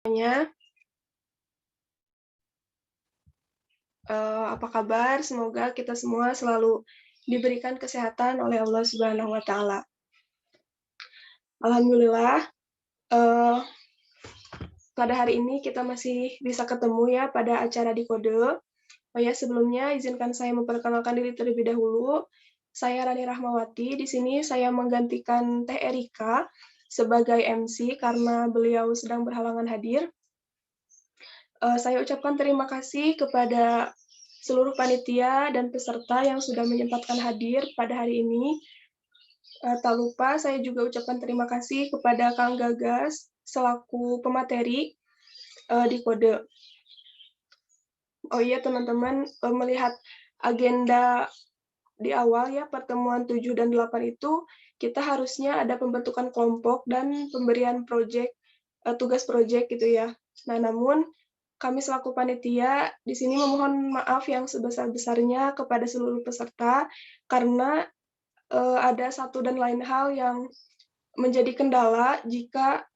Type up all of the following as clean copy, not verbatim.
semuanya. Apa kabar? Semoga kita semua selalu diberikan kesehatan oleh Allah Subhanahu wa Ta'ala. Alhamdulillah, pada hari ini kita masih bisa ketemu ya pada acara di Kode. Oh ya, sebelumnya izinkan saya memperkenalkan diri terlebih dahulu. Saya Rani Rahmawati. Di sini saya menggantikan Teh Erika sebagai MC karena beliau sedang berhalangan hadir. Saya ucapkan terima kasih kepada seluruh panitia dan peserta yang sudah menyempatkan hadir pada hari ini. Tak lupa saya juga ucapkan terima kasih kepada Kang Gagas selaku pemateri di Kode. Oh iya teman-teman, melihat agenda di awal ya pertemuan 7 dan 8 itu kita harusnya ada pembentukan kelompok dan pemberian tugas proyek gitu ya. Nah, namun kami selaku panitia di sini memohon maaf yang sebesar-besarnya kepada seluruh peserta karena ada satu dan lain hal yang menjadi kendala jika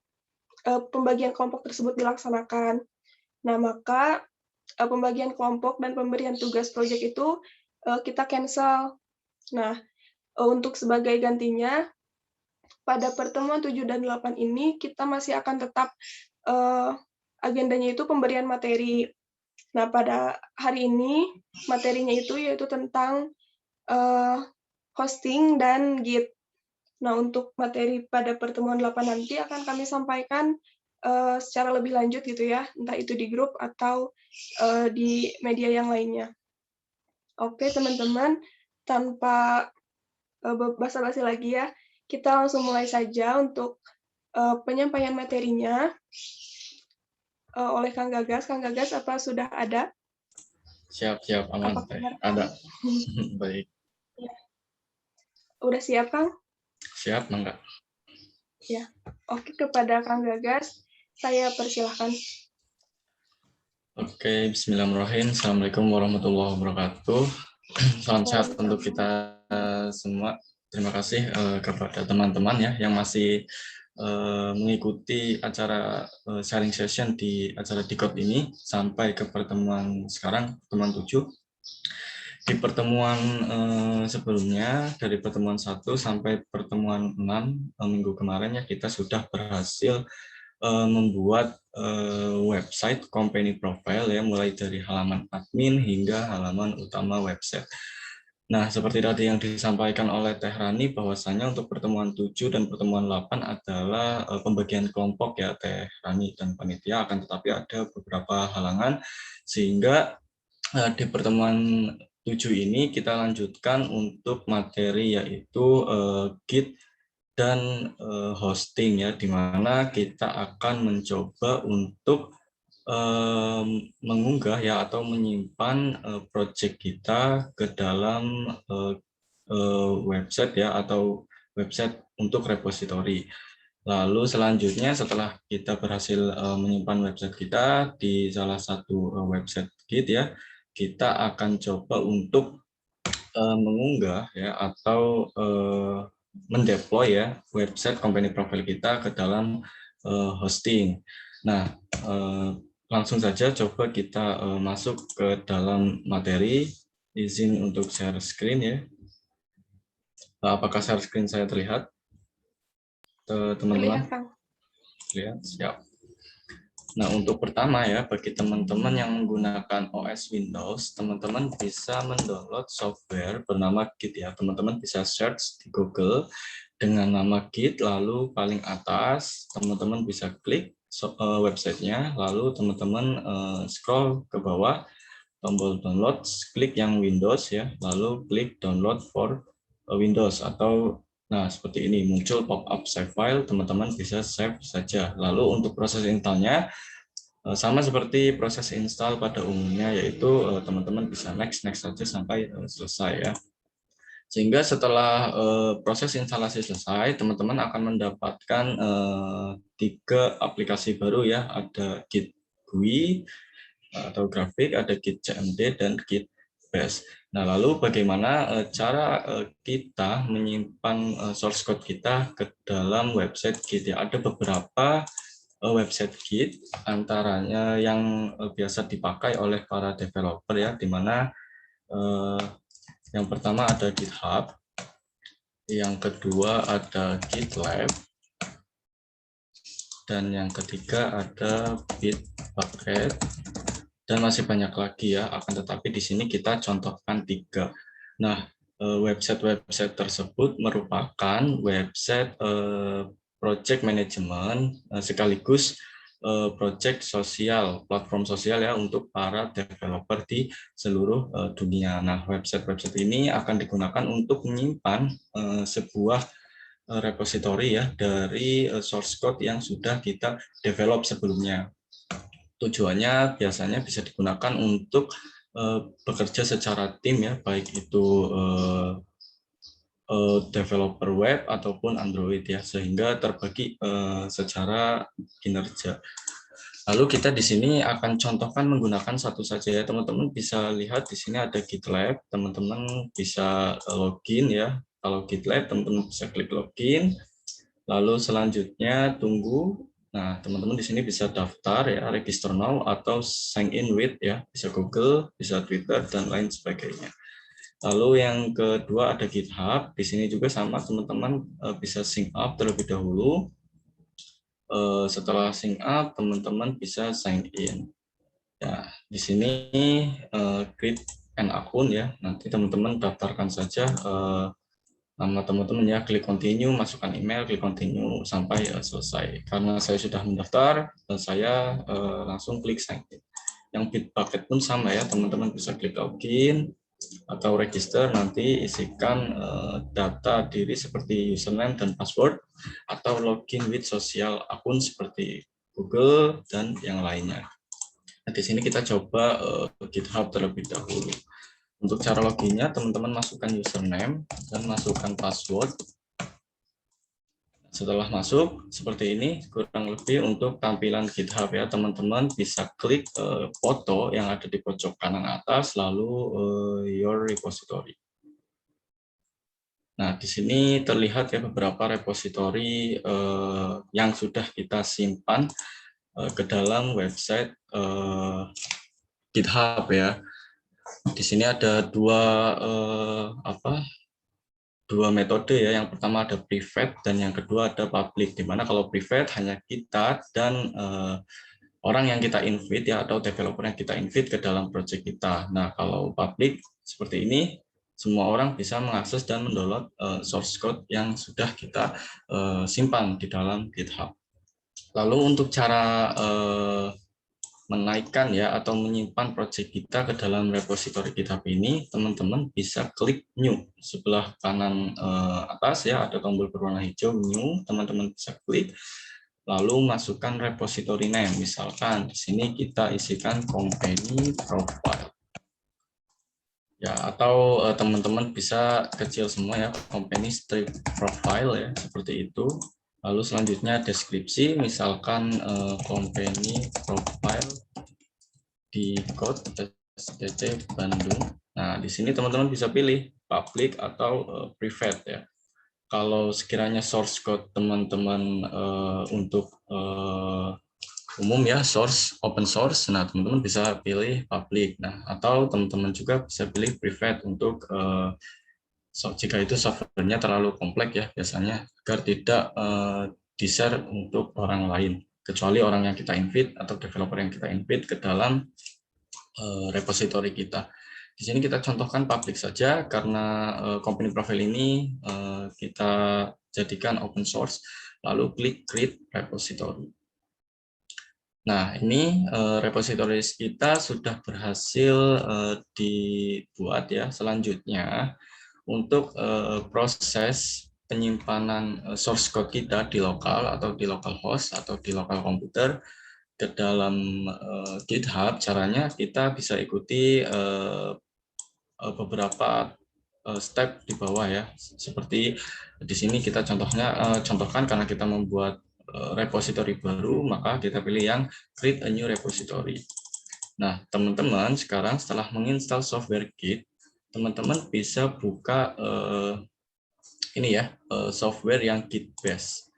pembagian kelompok tersebut dilaksanakan. Nah, maka pembagian kelompok dan pemberian tugas proyek itu kita cancel. Nah, untuk sebagai gantinya, pada pertemuan 7 dan 8 ini kita masih akan tetap agendanya itu pemberian materi. Nah, pada hari ini materinya itu yaitu tentang hosting dan Git. Nah, untuk materi pada pertemuan 8 nanti akan kami sampaikan secara lebih lanjut gitu ya, entah itu di grup atau di media yang lainnya. Oke, teman-teman, tanpa basa-basi lagi ya, kita langsung mulai saja untuk penyampaian materinya oleh Kang Gagas. Kang Gagas, apa sudah ada? Siap, aman. Ada. Baik. Ya. Udah siap, Kang? Siap, enggak? Ya. Oke, kepada Kang Gagas, saya persilahkan. Oke, bismillahirrahmanirrahim. Assalamualaikum warahmatullahi wabarakatuh. Salam sehat untuk kita semua. Terima kasih kepada teman-teman ya yang masih mengikuti acara sharing session di acara Dikot ini sampai ke pertemuan sekarang, pertemuan 7. Di pertemuan sebelumnya, dari pertemuan 1 sampai pertemuan 6 minggu kemarin ya, kita sudah berhasil membuat website company profile ya, mulai dari halaman admin hingga halaman utama website. Nah, seperti tadi yang disampaikan oleh Teh Rani, bahwasanya untuk pertemuan 7 dan pertemuan 8 adalah pembagian kelompok ya Teh Rani dan panitia, akan tetapi ada beberapa halangan sehingga di pertemuan 7 ini kita lanjutkan untuk materi yaitu Git dan hosting ya, di mana kita akan mencoba untuk mengunggah ya atau menyimpan project kita ke dalam website ya atau website untuk repository. Lalu selanjutnya setelah kita berhasil menyimpan website kita di salah satu website Git ya, kita akan coba untuk mengunggah ya atau mendeploy ya website company profile kita ke dalam hosting. Nah, langsung saja coba kita masuk ke dalam materi. Izin untuk share screen ya. Apakah share screen saya terlihat, teman-teman? Terlihat, Kang. Lihat, siap. Nah, untuk pertama ya, bagi teman-teman yang menggunakan OS Windows, teman-teman bisa mendownload software bernama Git ya. Teman-teman bisa search di Google dengan nama Git, lalu paling atas teman-teman bisa klik websitenya, lalu teman-teman scroll ke bawah, tombol download, klik yang Windows ya, lalu klik download for Windows atau nah seperti ini muncul pop-up save file, teman-teman bisa save saja. Lalu untuk proses installnya sama seperti proses install pada umumnya, yaitu teman-teman bisa next saja sampai selesai ya. Sehingga setelah proses instalasi selesai, teman-teman akan mendapatkan 3 aplikasi baru ya, ada Git GUI atau grafik, ada Git CMD dan Git Bash. Nah, lalu bagaimana cara kita menyimpan source code kita ke dalam website Git ya? Ada beberapa website Git, antaranya yang biasa dipakai oleh para developer ya, di mana yang pertama ada GitHub, yang kedua ada GitLab, dan yang ketiga ada Bitbucket, dan masih banyak lagi ya. Akan tetapi di sini kita contohkan 3. Nah, website-website tersebut merupakan website project management sekaligus project sosial, platform sosial ya untuk para developer di seluruh dunia. Nah, website-website ini akan digunakan untuk menyimpan sebuah repository ya dari source code yang sudah kita develop sebelumnya. Tujuannya biasanya bisa digunakan untuk bekerja secara tim ya, baik itu developer web ataupun Android ya, sehingga terbagi secara kinerja. Lalu kita di sini akan contohkan menggunakan satu saja ya, teman-teman bisa lihat di sini ada GitLab, teman-teman bisa login ya. Kalau GitLab teman-teman bisa klik login, lalu selanjutnya tunggu. Nah, teman-teman di sini bisa daftar ya, register now atau sign in with ya, bisa Google, bisa Twitter dan lain sebagainya. Lalu yang kedua ada GitHub. Di sini juga sama, teman-teman bisa sync up terlebih dahulu. Setelah sync up, teman-teman bisa sign in. Ya, di sini create an akun ya. Nanti teman-teman daftarkan saja nama teman-teman ya, klik continue, masukkan email, klik continue sampai selesai. Karena saya sudah mendaftar, saya langsung klik sign in. Yang Bitbucket pun sama ya, teman-teman bisa klik login atau register, nanti isikan data diri seperti username dan password, atau login with sosial akun seperti Google dan yang lainnya. Nah, di sini kita coba GitHub terlebih dahulu. Untuk cara loginnya, teman-teman masukkan username dan masukkan password. Setelah masuk, seperti ini kurang lebih untuk tampilan GitHub ya. Teman-teman bisa klik foto yang ada di pojok kanan atas, lalu your repository. Nah, di sini terlihat ya beberapa repository yang sudah kita simpan ke dalam website GitHub ya. Di sini ada dua metode ya. Yang pertama ada private dan yang kedua ada public. Dimana kalau private hanya kita dan orang yang kita invite ya, atau developer yang kita invite ke dalam project kita. Nah, kalau public seperti ini, semua orang bisa mengakses dan mendownload source code yang sudah kita simpan di dalam GitHub. Lalu untuk cara menaikkan ya atau menyimpan project kita ke dalam repository GitHub ini, teman-teman bisa klik new sebelah kanan atas ya, ada tombol berwarna hijau new, teman-teman bisa klik, lalu masukkan repository name. Misalkan di sini kita isikan company profile ya, atau teman-teman bisa kecil semua ya, company strip profile ya, seperti itu. Lalu selanjutnya deskripsi, misalkan company profile di code STC Bandung. Nah, di sini teman-teman bisa pilih public atau private ya. Kalau sekiranya source code teman-teman untuk umum ya, source open source, nah teman-teman bisa pilih public. Nah, atau teman-teman juga bisa pilih private untuk jika itu softwarenya terlalu kompleks ya, biasanya agar tidak di-share untuk orang lain, kecuali orang yang kita invite atau developer yang kita invite ke dalam repository kita. Di sini kita contohkan public saja karena company profile ini kita jadikan open source, lalu klik create repository. Nah, ini repository kita sudah berhasil dibuat ya. Selanjutnya untuk proses penyimpanan source code kita di lokal atau di localhost atau di lokal komputer ke dalam GitHub, caranya kita bisa ikuti beberapa step di bawah ya. Seperti di sini kita contohkan karena kita membuat repository baru, maka kita pilih yang create a new repository. Nah, teman-teman sekarang setelah menginstal software Git, teman-teman bisa buka ini ya, software yang Git based.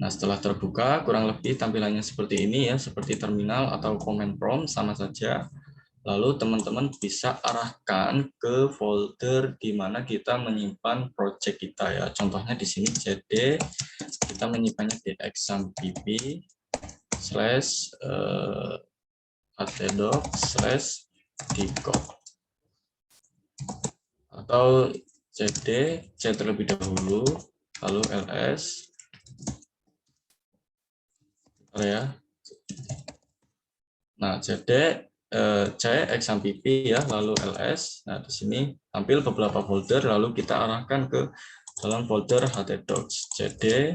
Nah, setelah terbuka, kurang lebih tampilannya seperti ini ya, seperti terminal atau command prompt, sama saja. Lalu teman-teman bisa arahkan ke folder di mana kita menyimpan project kita ya. Contohnya di sini CD, kita menyimpannya di exampp/htdoc/dcode. Atau CD, C terlebih dahulu, lalu ls, ya. Nah, CD, C, exampp ya, lalu ls. Nah, di sini tampil beberapa folder, lalu kita arahkan ke dalam folder htdocs. CD,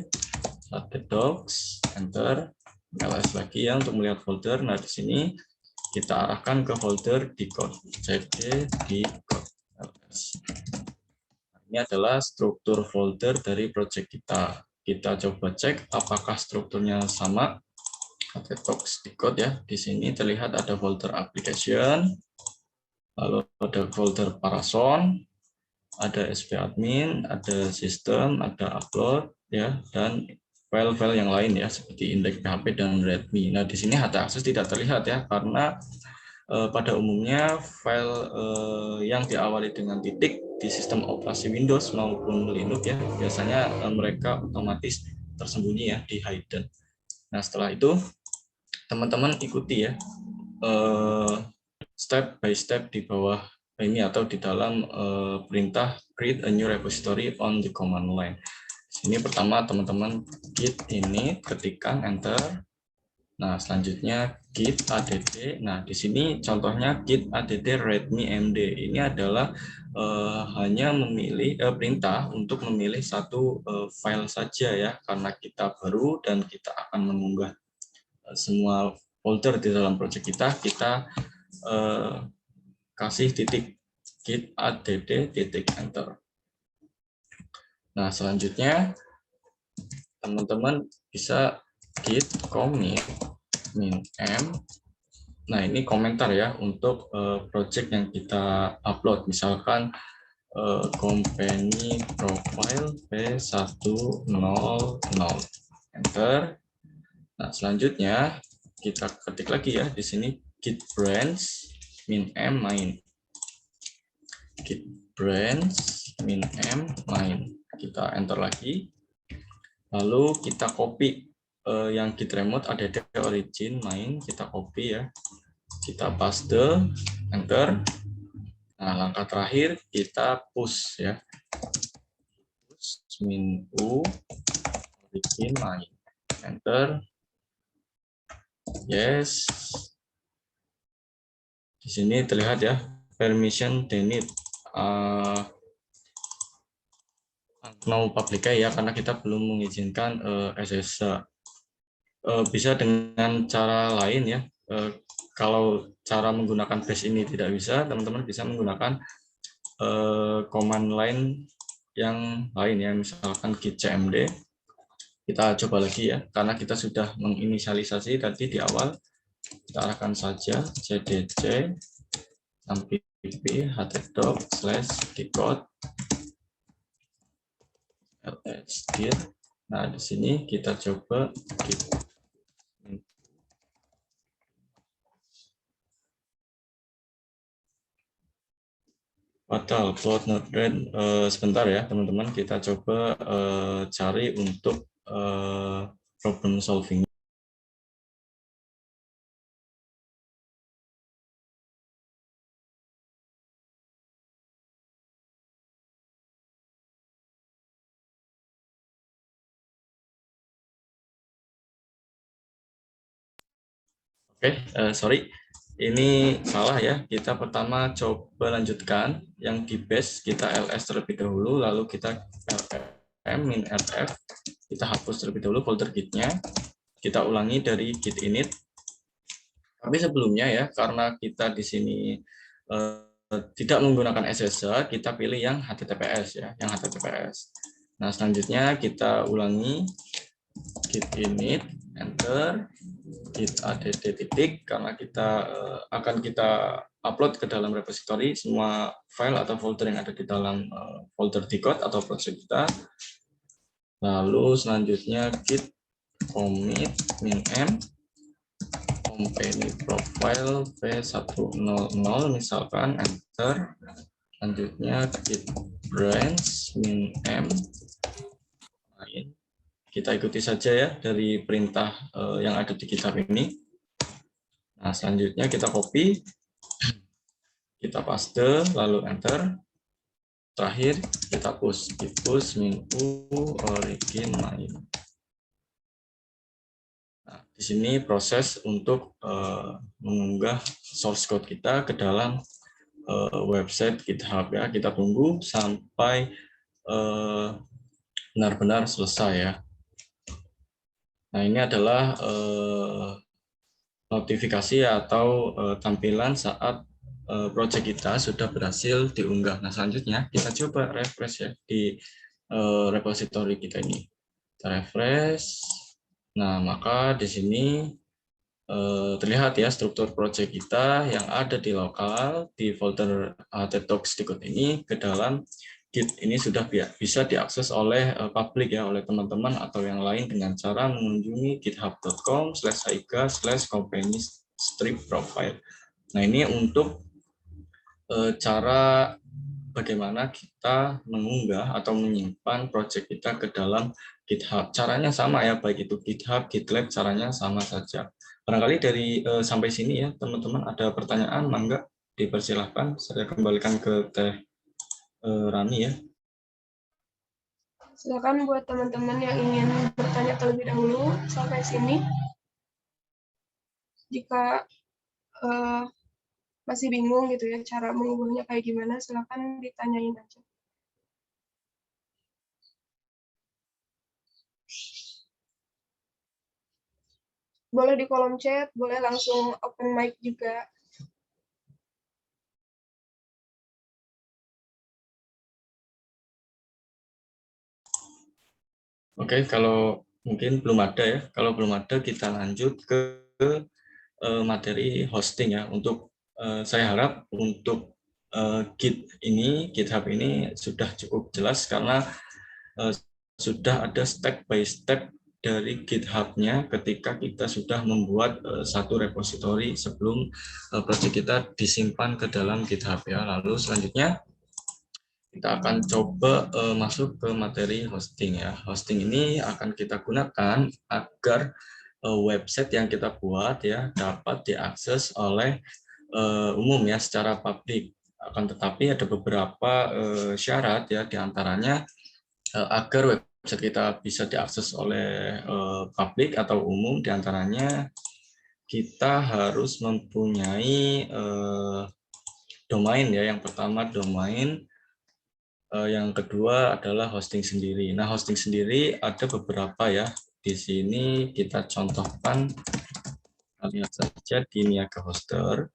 htdocs, enter, ls lagi ya untuk melihat folder. Nah, di sini kita arahkan ke folder dcode. CD, dcode, ls. Ini adalah struktur folder dari project kita. Kita coba cek apakah strukturnya sama. htdocs dcode ya. Di sini terlihat ada folder application, lalu ada folder Parason, ada spadmin, ada sistem, ada upload ya, dan file-file yang lain ya seperti index.php dan readme. Nah, di sini htaccess tidak terlihat ya karena pada umumnya file yang diawali dengan titik di sistem operasi Windows maupun Linux ya biasanya mereka otomatis tersembunyi ya di hidden. Nah, setelah itu teman-teman ikuti ya step by step di bawah ini atau di dalam perintah create a new repository on the command line. Ini pertama teman-teman git ini ketikkan enter. Nah, selanjutnya git add. Nah, di sini contohnya git add readme md. Ini adalah hanya memilih perintah untuk memilih satu file saja ya, karena kita baru dan kita akan mengunggah semua folder di dalam project kita kasih titik git add titik enter. Nah, selanjutnya teman-teman bisa git commit min m. Nah, ini komentar ya untuk project yang kita upload. Misalkan company profile P100. Enter. Nah, selanjutnya kita ketik lagi ya di sini git branch min m main. Git branch min m main. Kita enter lagi. Lalu kita copy yang git remote add origin main, kita copy ya. Kita paste, enter. Nah, langkah terakhir kita push ya. Push min u origin main. Enter. Yes. Di sini terlihat ya, permission denied. No public key ya, karena kita belum mengizinkan SSH. Bisa dengan cara lain ya. Kalau cara menggunakan bash ini tidak bisa, teman-teman bisa menggunakan command line yang lain ya, misalkan git cmd. Kita coba lagi ya, karena kita sudah menginisialisasi tadi di awal. Kita arahkan saja cdc sampai htdoc/dcode ls dir. Nah, di sini kita coba git fatal plot not read. Sebentar ya teman-teman, kita coba cari untuk problem solving. Oke, sorry, ini salah ya. Kita pertama coba lanjutkan yang di base, kita ls terlebih dahulu, lalu kita rm-rf, kita hapus terlebih dahulu folder gitnya, kita ulangi dari git init. Tapi sebelumnya ya, karena kita di sini tidak menggunakan SSH, kita pilih yang HTTPS ya, yang HTTPS. Nah, selanjutnya kita ulangi git init, enter, git add titik, karena kita akan kita upload ke dalam repository semua file atau folder yang ada di dalam folder dcode atau project kita. Lalu selanjutnya git commit min-m company profile v100 misalkan, enter. Selanjutnya git branch min-m lain. Kita ikuti saja ya dari perintah yang ada di GitHub ini. Nah, selanjutnya kita copy, kita paste, lalu enter. Terakhir kita push, git push min-u origin main. Nah, di sini proses untuk mengunggah source code kita ke dalam website GitHub ya. Kita tunggu sampai benar-benar selesai ya. Nah, ini adalah notifikasi atau tampilan saat project kita sudah berhasil diunggah. Nah, selanjutnya kita coba refresh ya di repository kita ini. Kita refresh. Nah, maka di sini terlihat ya struktur project kita yang ada di lokal di folder htdocs ini ke dalam Git ini sudah bisa diakses oleh publik ya, oleh teman-teman atau yang lain dengan cara mengunjungi github.com/haiga/company-profile. Nah, ini untuk cara bagaimana kita mengunggah atau menyimpan project kita ke dalam GitHub. Caranya sama ya, baik itu GitHub, GitLab, caranya sama saja. Barangkali dari sampai sini ya, teman-teman ada pertanyaan, mangga dipersilahkan. Saya kembalikan ke Teh Rani ya. Silakan buat teman-teman yang ingin bertanya terlebih dahulu sampai sini. Jika masih bingung gitu ya cara mengunggahnya kayak gimana, silakan ditanyain aja. Boleh di kolom chat, boleh langsung open mic juga. Oke, kalau mungkin belum ada ya. Kalau belum ada, kita lanjut ke materi hosting ya. Untuk saya harap untuk GitHub ini sudah cukup jelas karena sudah ada step by step dari GitHub-nya ketika kita sudah membuat satu repository sebelum project kita disimpan ke dalam GitHub ya. Lalu selanjutnya kita akan coba masuk ke materi hosting ya. Hosting ini akan kita gunakan agar website yang kita buat ya dapat diakses oleh umum ya secara publik. Akan tetapi ada beberapa syarat ya, diantaranya agar website kita bisa diakses oleh publik atau umum, diantaranya kita harus mempunyai domain ya. Yang pertama domain, yang kedua adalah hosting sendiri. Nah, hosting sendiri ada beberapa ya. Di sini kita contohkan, lihat saja di Niaga Hoster.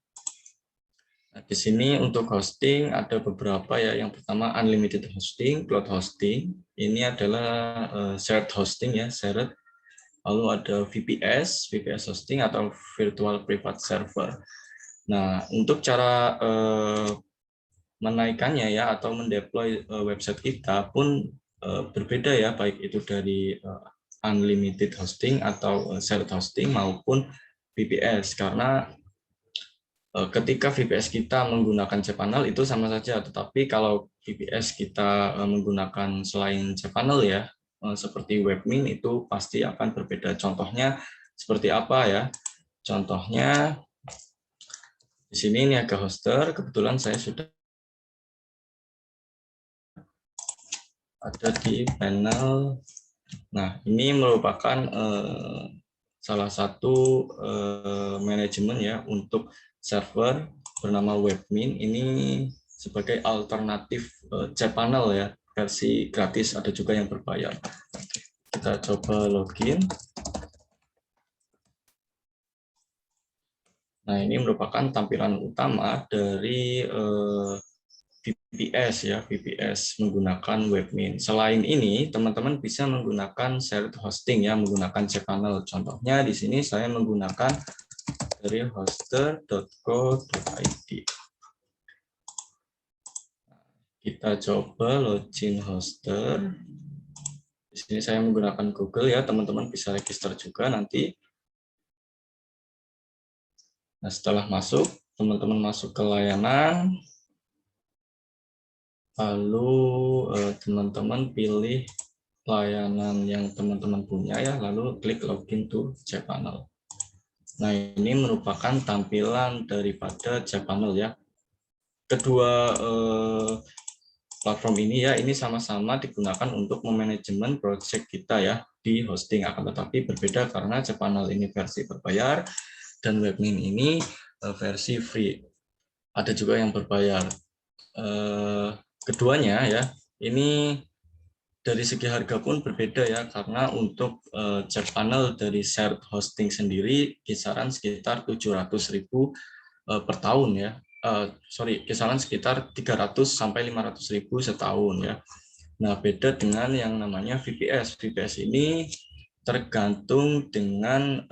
Nah, di sini untuk hosting ada beberapa ya. Yang pertama unlimited hosting, cloud hosting. Ini adalah shared hosting ya, shared. Lalu ada VPS hosting atau virtual private server. Nah, untuk cara menaikkannya ya atau mendeploy website kita pun berbeda ya, baik itu dari unlimited hosting atau shared hosting maupun VPS, karena ketika VPS kita menggunakan cPanel itu sama saja, tetapi kalau VPS kita menggunakan selain cPanel ya, seperti Webmin itu pasti akan berbeda. Contohnya seperti apa ya? Contohnya di sini Niaga Hoster, kebetulan saya sudah ada di panel. Nah, ini merupakan salah satu manajemen ya untuk server bernama Webmin. Ini sebagai alternatif cPanel ya, versi gratis, ada juga yang berbayar. Kita coba login. Nah, ini merupakan tampilan utama dari VPS ya, VPS menggunakan Webmin. Selain ini, teman-teman bisa menggunakan shared hosting ya, menggunakan cPanel. Contohnya di sini saya menggunakan dari hoster.co.id. Kita coba login hoster. Di sini saya menggunakan Google ya, teman-teman bisa register juga nanti. Nah, setelah masuk, teman-teman masuk ke layanan, lalu teman-teman pilih layanan yang teman-teman punya ya, lalu klik login to cPanel. Nah, ini merupakan tampilan daripada cPanel ya. Kedua platform ini ya, ini sama-sama digunakan untuk memanajemen project kita ya di hosting, akan tetapi berbeda karena cPanel ini versi berbayar dan Webmin ini versi free. Ada juga yang berbayar. Keduanya ya, ini dari segi harga pun berbeda ya, karena untuk cPanel dari shared hosting sendiri kisaran sekitar 700.000 per tahun ya. Kisaran sekitar 300 sampai 500.000 setahun ya. Nah, beda dengan yang namanya VPS. VPS ini tergantung dengan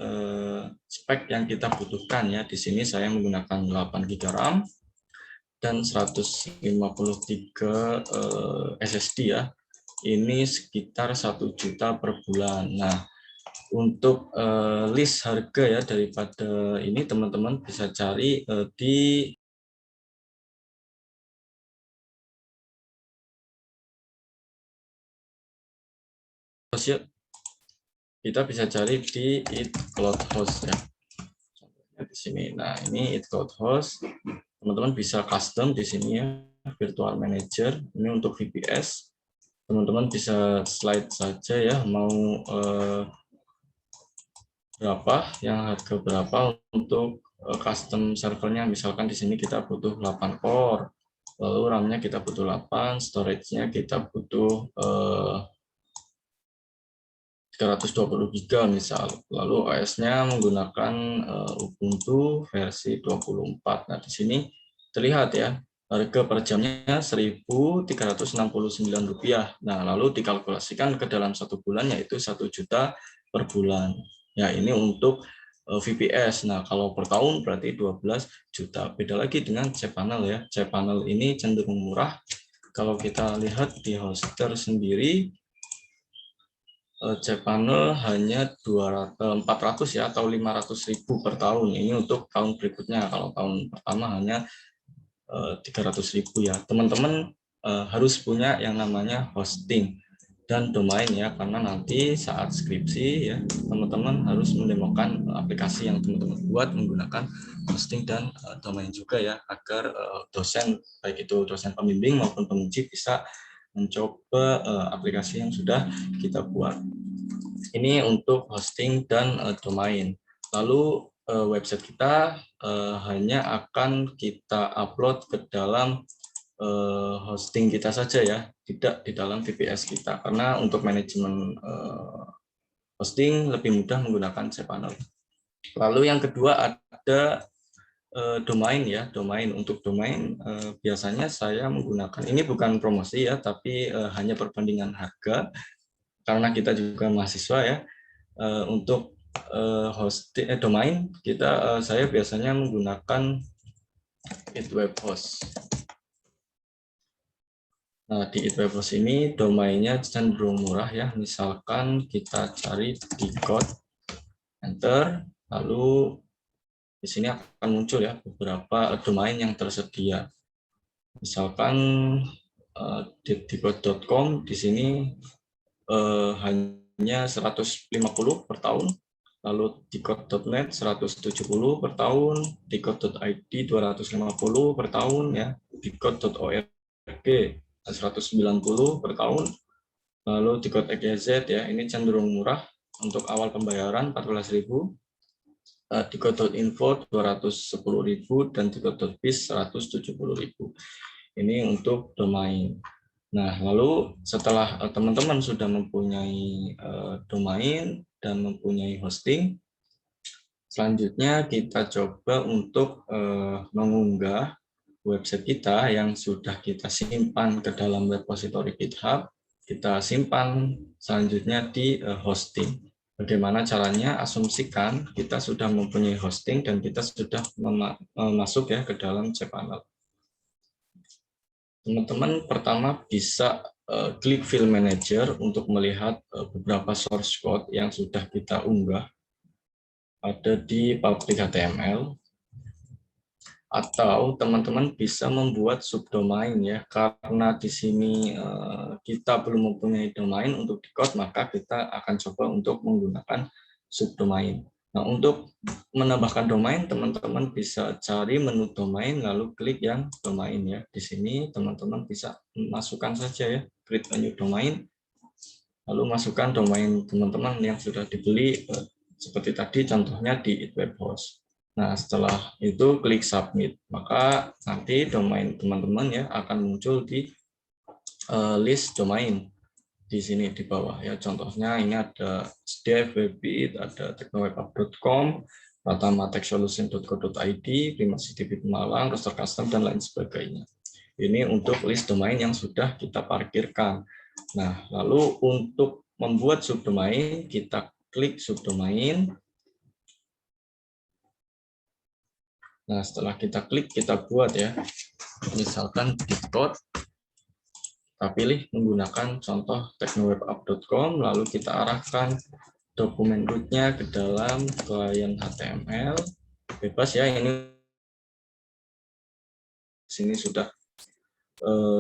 spek yang kita butuhkan ya. Di sini saya menggunakan 8 GB RAM dan 153 SSD ya. Ini sekitar 1 juta per bulan. Nah, untuk list harga ya daripada ini teman-teman bisa cari di kita bisa cari di itcloudhost ya. Di sini. Nah, ini itcloudhost. Teman-teman bisa custom di sini ya, virtual manager. Ini untuk VPS. Teman-teman bisa slide saja ya, mau berapa, yang harga berapa untuk custom servernya. Misalkan di sini kita butuh 8 core, lalu RAM-nya kita butuh 8, storage-nya kita butuh 320 GB misal. Lalu OS-nya menggunakan Ubuntu versi 24. Nah, di sini terlihat ya, harga per jamnya Rp1.369. Nah, lalu dikalkulasikan ke dalam 1 bulan yaitu 1 juta per bulan. Ya, ini untuk VPS. Nah, kalau per tahun berarti 12 juta. Beda lagi dengan cPanel ya. cPanel ini cenderung murah. Kalau kita lihat di hoster sendiri, cPanel hanya 400 ya atau 500.000 per tahun. Ini untuk tahun berikutnya. Kalau tahun pertama hanya 300.000 ya. Teman-teman harus punya yang namanya hosting dan domain ya, karena nanti saat skripsi ya teman-teman harus mendemokan aplikasi yang teman-teman buat menggunakan hosting dan domain juga ya, agar dosen baik itu dosen pembimbing maupun penguji bisa mencoba aplikasi yang sudah kita buat. Ini untuk hosting dan domain. Lalu website kita hanya akan kita upload ke dalam hosting kita saja ya, tidak di dalam VPS kita, karena untuk manajemen hosting lebih mudah menggunakan cPanel. Lalu yang kedua ada domain ya. Domain, untuk domain biasanya saya menggunakan, ini bukan promosi ya, tapi hanya perbandingan harga karena kita juga mahasiswa ya. Untuk hosting domain kita, saya biasanya menggunakan itwebhost. Nah, di itwebhost ini domainnya cenderung murah ya. Misalkan kita cari di code, enter, lalu di sini akan muncul ya beberapa domain yang tersedia. Misalkan di code.com di sini hanya 150 per tahun, lalu di code.net 170 per tahun, di code.id 250 per tahun ya, di code.org 190 per tahun, lalu di code.xyz ya, ini cenderung murah untuk awal pembayaran 14.000, di code.info 210.000 dan di code.biz 170.000. Ini untuk domain. Nah, lalu setelah teman-teman sudah mempunyai domain dan mempunyai hosting, selanjutnya kita coba untuk mengunggah website kita yang sudah kita simpan ke dalam repository GitHub. Kita simpan selanjutnya di hosting. Bagaimana caranya? Asumsikan kita sudah mempunyai hosting dan kita sudah masuk ya ke dalam cPanel. Teman-teman pertama bisa klik File Manager untuk melihat beberapa source code yang sudah kita unggah ada di public HTML, atau teman-teman bisa membuat subdomain ya, karena di sini kita belum mempunyai domain untuk di code, maka kita akan coba untuk menggunakan subdomain. Nah, untuk menambahkan domain, teman-teman bisa cari menu domain lalu klik yang domain ya. Di sini teman-teman bisa masukkan saja ya, create a new domain, lalu masukkan domain teman-teman yang sudah dibeli seperti tadi contohnya di itwebhost. Nah, setelah itu klik submit, maka nanti domain teman-teman ya akan muncul di list domain di sini di bawah ya. Contohnya ini ada dev, webit, ada teknowebhub.com, Pratama techsolution.co.id, Prima CDP Pemalang, roster custom dan lain sebagainya. Ini untuk list domain yang sudah kita parkirkan. Nah, lalu untuk membuat subdomain, kita klik subdomain. Nah, setelah kita klik, kita buat ya. Misalkan di code, kita pilih menggunakan contoh teknowebhub.com, lalu kita arahkan dokumen root-nya ke dalam klien HTML. Bebas ya, ini sini sudah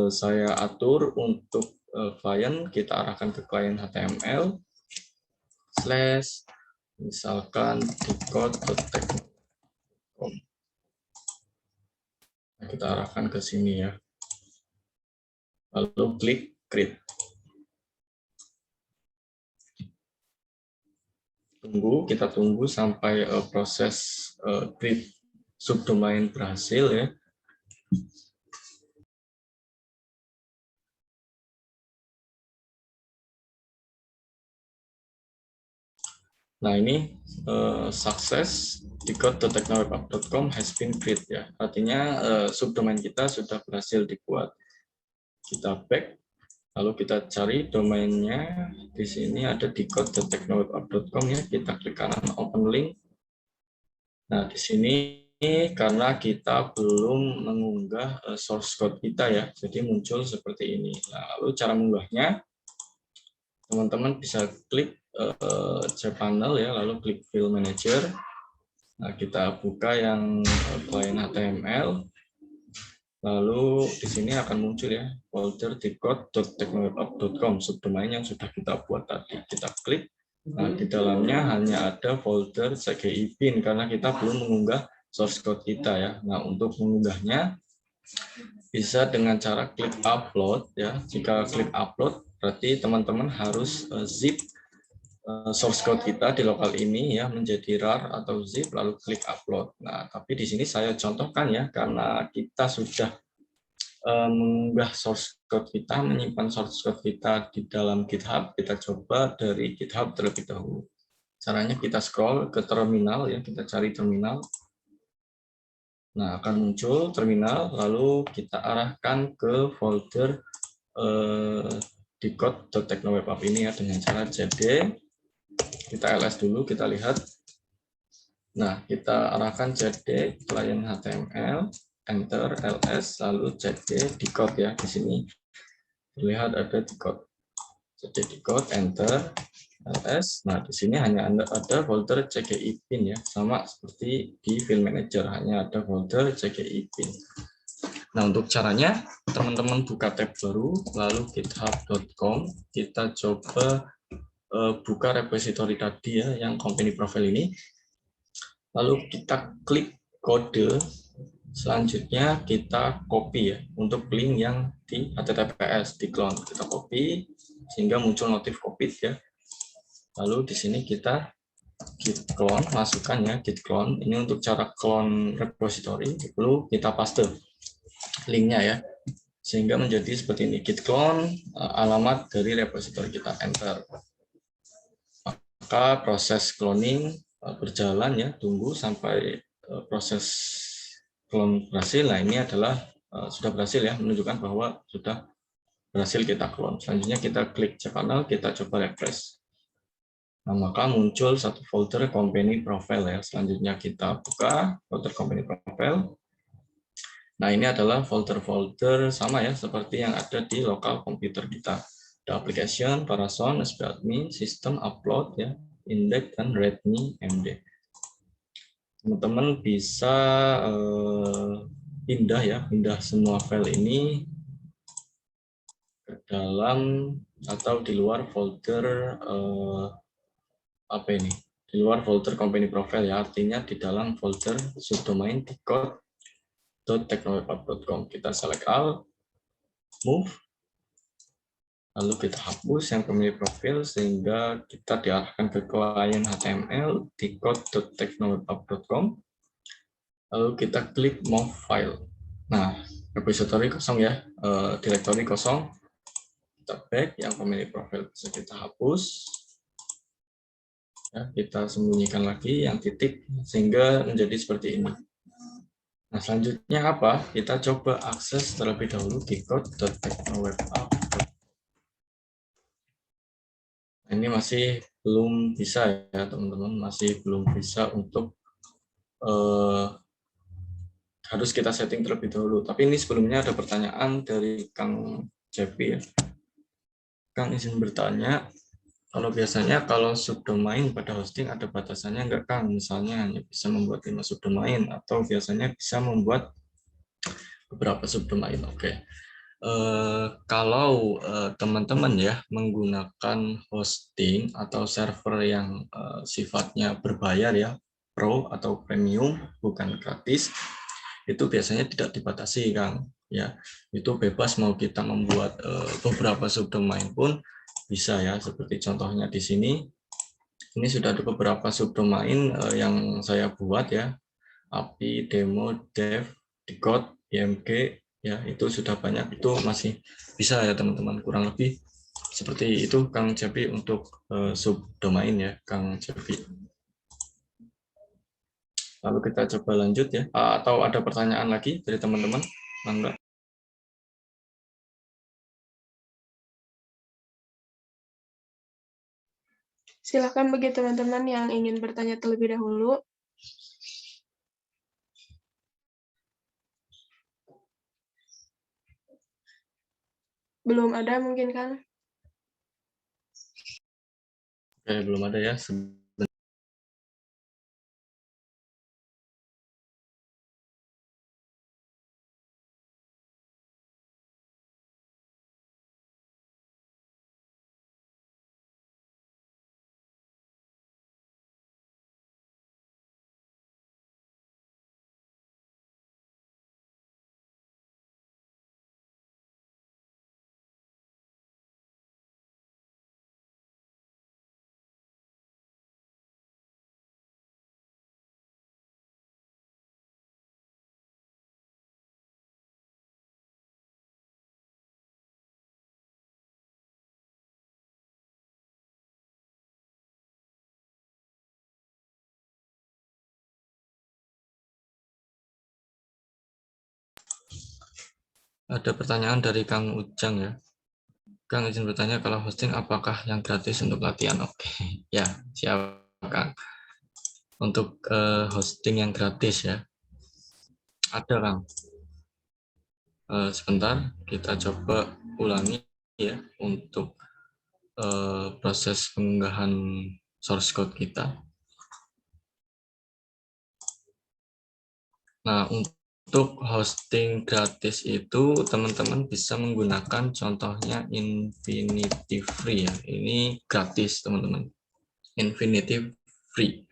saya atur untuk klien, kita arahkan ke klien HTML, / misalkan decode.techno.com. Kita arahkan ke sini ya. Lalu klik create. Kita tunggu sampai proses create subdomain berhasil ya. Nah, ini sukses, decode.technowebhub.com has been created ya. Artinya subdomain kita sudah berhasil dibuat. Kita back, lalu kita cari domainnya. Di sini ada decode.technowebhub.com ya. Kita klik kanan open link. Nah, di sini karena kita belum mengunggah source code kita ya, jadi muncul seperti ini. Nah, lalu cara mengunggahnya, teman-teman bisa klik cPanel ya, lalu klik File Manager. Nah, kita buka yang klien HTML, lalu di sini akan muncul ya folder decode.technowebhub.com, subdomain yang sudah kita buat tadi. Kita klik, nah di dalamnya hanya ada folder CGI bin karena kita belum mengunggah source code kita ya. Nah, untuk mengunggahnya bisa dengan cara klik upload ya. Jika klik upload, berarti teman-teman harus zip source code kita di lokal ini ya menjadi rar atau zip lalu klik upload. Nah, tapi di sini saya contohkan ya karena kita sudah mengunggah source code kita, menyimpan source code kita di dalam GitHub, kita coba dari GitHub terlebih dahulu. Caranya kita scroll ke terminal ya, kita cari terminal. Nah, akan muncul terminal lalu kita arahkan ke folder decode.technowebhub ini ya dengan cara cd. Kita ls dulu, kita lihat. Nah, kita arahkan cd klien HTML, enter ls, lalu cd decode ya. Di sini terlihat ada decode. Cd decode, enter ls. Nah, di sini hanya ada folder CGI bin ya, sama seperti di File Manager, hanya ada folder CGI bin. Nah, untuk caranya, teman-teman buka tab baru, lalu github.com, kita coba buka repository tadi ya, yang company profile ini. Lalu kita klik kode, selanjutnya kita copy ya, untuk link yang di HTTPS, di clone. Kita copy, sehingga muncul notif copied ya. Lalu di sini kita git clone, masukkan ya, git clone. Ini untuk cara clone repository, lalu kita paste linknya ya. Sehingga menjadi seperti ini, git clone, alamat dari repository kita, enter. Maka proses cloning berjalan ya, tunggu sampai proses clone berhasil. Nah, ini adalah sudah berhasil ya, menunjukkan bahwa sudah berhasil kita clone. Selanjutnya kita klik cPanel, kita coba refresh. Nah, maka muncul satu folder company profile ya. Selanjutnya kita buka folder company profile. Nah, ini adalah folder-folder sama ya, seperti yang ada di lokal komputer kita. Ada application, Parason, SPAdmin, sistem, upload, ya, index, dan readme md. Teman-teman bisa pindah semua file ini ke dalam atau di luar folder apa ini? Di luar folder company profile ya, artinya di dalam folder subdomain decode.teknoweb.com. Kita select all, move, lalu kita hapus yang company profile sehingga kita diarahkan ke klien HTML decode.teknoweb.com. Lalu kita klik move file. Nah, repository kosong ya, directory kosong. Kita back, yang company profile bisa kita hapus. Ya, kita sembunyikan lagi yang titik sehingga menjadi seperti ini. Nah, selanjutnya apa? Kita coba akses terlebih dahulu decode.teknoweb.com. Ini masih belum bisa ya teman-teman, masih belum bisa untuk harus kita setting terlebih dahulu. Tapi ini sebelumnya ada pertanyaan dari Kang Cepi ya. Kang izin bertanya, kalau biasanya kalau subdomain pada hosting ada batasannya enggak Kang? Misalnya hanya bisa membuat 5 subdomain atau biasanya bisa membuat beberapa subdomain. Oke. Kalau teman-teman ya menggunakan hosting atau server yang sifatnya berbayar ya, pro atau premium, bukan gratis, itu biasanya tidak dibatasi Kang. Ya, itu bebas mau kita membuat beberapa subdomain pun bisa ya, seperti contohnya di sini. Ini sudah ada beberapa subdomain yang saya buat ya, API, demo, dev, decode, IMG, ya itu sudah banyak, itu masih bisa ya teman-teman, kurang lebih seperti itu Kang Cepi untuk subdomain ya Kang Cepi. Lalu kita coba lanjut ya, atau ada pertanyaan lagi dari teman-teman? Mangga. Silakan bagi teman-teman yang ingin bertanya terlebih dahulu. Belum ada mungkin kan? Oke, belum ada ya. Ada pertanyaan dari Kang Ujang ya. Kang izin bertanya, kalau hosting apakah yang gratis untuk latihan? Oke, ya siap Kang. Untuk hosting yang gratis ya, ada Kang. Sebentar, kita coba ulangi ya untuk proses pengunggahan source code kita. Nah, untuk hosting gratis itu teman-teman bisa menggunakan contohnya Infinity Free ya. Ini gratis teman-teman. Infinity Free.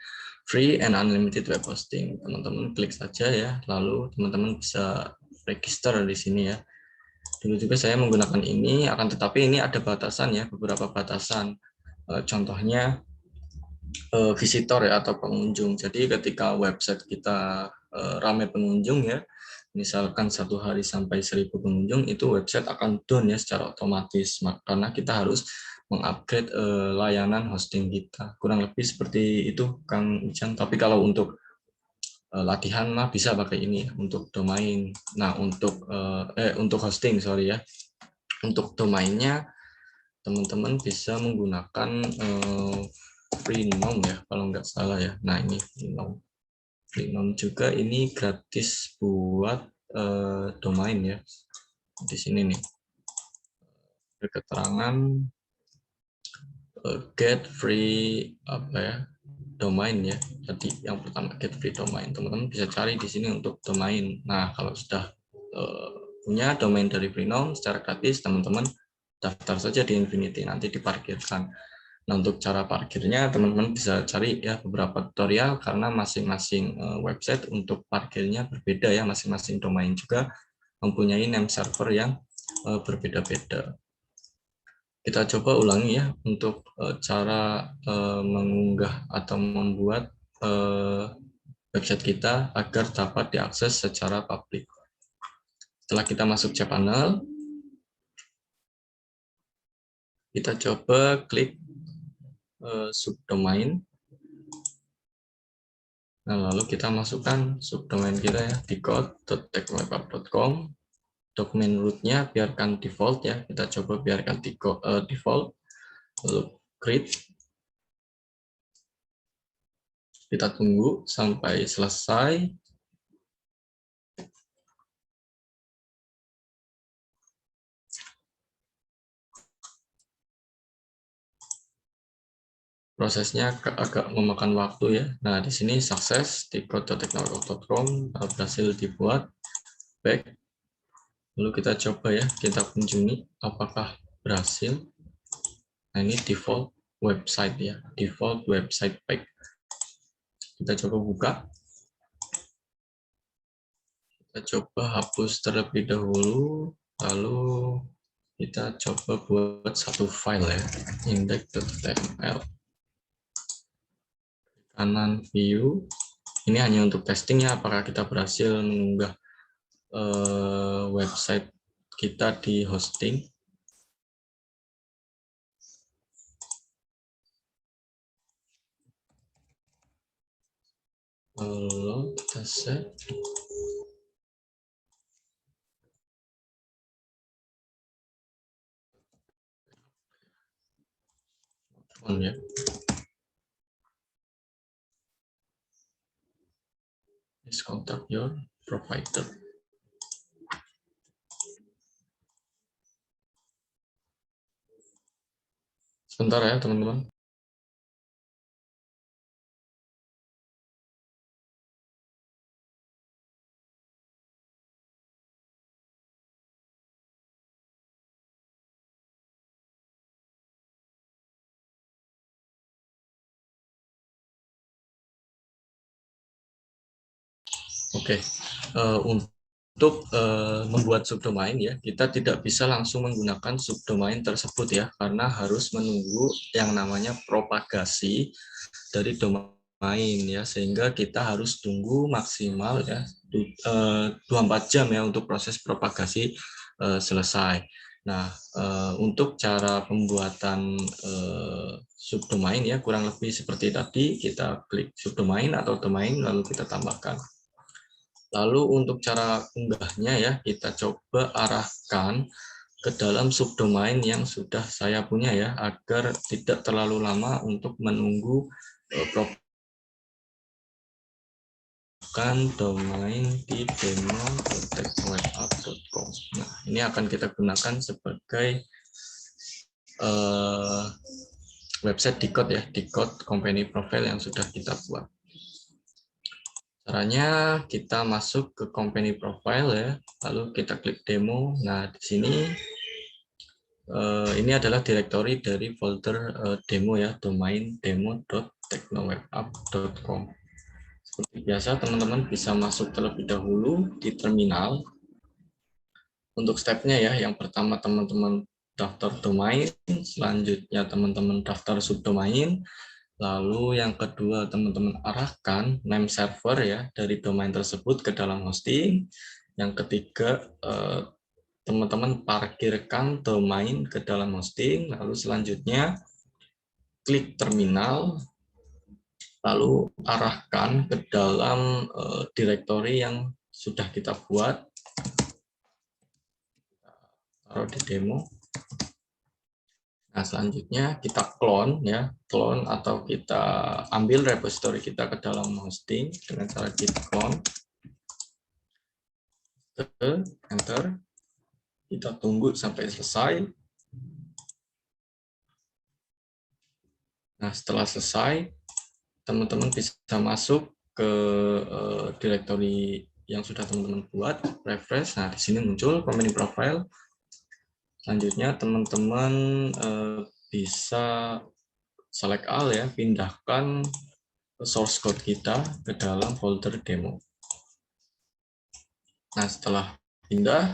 Free and unlimited web hosting. Teman-teman klik saja ya, lalu teman-teman bisa register di sini ya. Dulu juga saya menggunakan ini, akan tetapi ini ada batasan ya, beberapa batasan. Contohnya visitor ya atau pengunjung. Jadi ketika website kita ramai pengunjung ya, misalkan 1 hari sampai 1.000 pengunjung, itu website akan down ya secara otomatis, karena kita harus mengupgrade layanan hosting kita. Kurang lebih seperti itu Kang Ujang. Tapi kalau untuk latihan mah bisa pakai ini untuk domain. Nah, untuk hosting sorry ya. Untuk domainnya teman-teman bisa menggunakan Freenom ya kalau nggak salah ya. Nah, ini Freenom juga ini gratis buat domain ya. Di sini nih keterangan get free apa ya, domain ya. Jadi yang pertama get free domain, teman-teman bisa cari di sini untuk domain. Nah, kalau sudah punya domain dari Freenom secara gratis, teman-teman daftar saja di Infinity, nanti diparkirkan. Nah, untuk cara parkirnya teman-teman bisa cari ya beberapa tutorial, karena masing-masing website untuk parkirnya berbeda ya, masing-masing domain juga mempunyai name server yang berbeda-beda. Kita coba ulangi ya untuk cara mengunggah atau membuat website kita agar dapat diakses secara publik. Setelah kita masuk cPanel, kita coba klik subdomain. Nah, lalu kita masukkan subdomain kita ya, dicode.technowwebapp.com. Domain root-nya biarkan default ya, kita coba biarkan default, lalu create. Kita tunggu sampai selesai. Prosesnya agak memakan waktu ya. Nah, di sini sukses di code.technowwebapp.com berhasil dibuat. Back. Lalu kita coba ya, kita kunjungi apakah berhasil. Nah, ini default website ya, default website page. Kita coba buka. Kita coba hapus terlebih dahulu, lalu kita coba buat satu file ya, index.html. Kanan view, ini hanya untuk testing ya, apakah kita berhasil mengunggah website kita di hosting. Lalu kita set. Ya. Please contact your provider. Sebentar ya teman-teman. Oke, untuk membuat subdomain ya, kita tidak bisa langsung menggunakan subdomain tersebut ya, karena harus menunggu yang namanya propagasi dari domain ya, sehingga kita harus tunggu maksimal ya 24 jam ya untuk proses propagasi selesai. Nah, untuk cara pembuatan subdomain ya kurang lebih seperti tadi, kita klik subdomain atau domain lalu kita tambahkan. Lalu untuk cara unggahnya ya, kita coba arahkan ke dalam subdomain yang sudah saya punya ya, agar tidak terlalu lama untuk menunggu domain di demo.technowwebapp.com. Nah, ini akan kita gunakan sebagai website Dicode ya, Dicode company profile yang sudah kita buat. Caranya kita masuk ke company profile ya, lalu kita klik demo. Nah, di sini ini adalah direktori dari folder demo ya, domain demo.technowwebapp.com. Seperti biasa, teman-teman bisa masuk terlebih dahulu di terminal. Untuk stepnya ya, yang pertama teman-teman daftar domain, selanjutnya teman-teman daftar subdomain. Lalu yang kedua, teman-teman arahkan name server ya dari domain tersebut ke dalam hosting. Yang ketiga, teman-teman parkirkan domain ke dalam hosting. Lalu selanjutnya, klik terminal. Lalu arahkan ke dalam direktori yang sudah kita buat. Taruh di demo. Nah, selanjutnya kita clone ya, clone atau kita ambil repository kita ke dalam hosting dengan cara git clone. enter. Kita tunggu sampai selesai. Nah, setelah selesai, teman-teman bisa masuk ke directory yang sudah teman-teman buat, refresh. Nah, di sini muncul company profile. Selanjutnya, teman-teman bisa select all ya, pindahkan source code kita ke dalam folder demo. Nah, setelah pindah,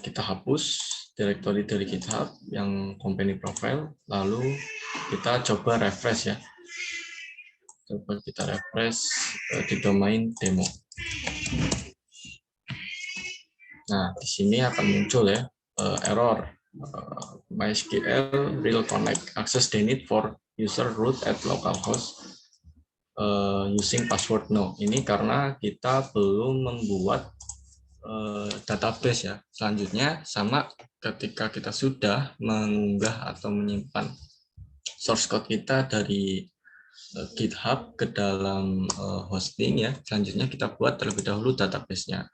kita hapus directory dari GitHub yang company profile, lalu kita coba refresh ya. Coba kita refresh di domain demo. Nah, di sini akan muncul ya error MySQL real connect access denied for user root at localhost using password no. Ini karena kita belum membuat database ya. Selanjutnya sama ketika kita sudah mengunggah atau menyimpan source code kita dari GitHub ke dalam hosting ya. Selanjutnya kita buat terlebih dahulu database-nya.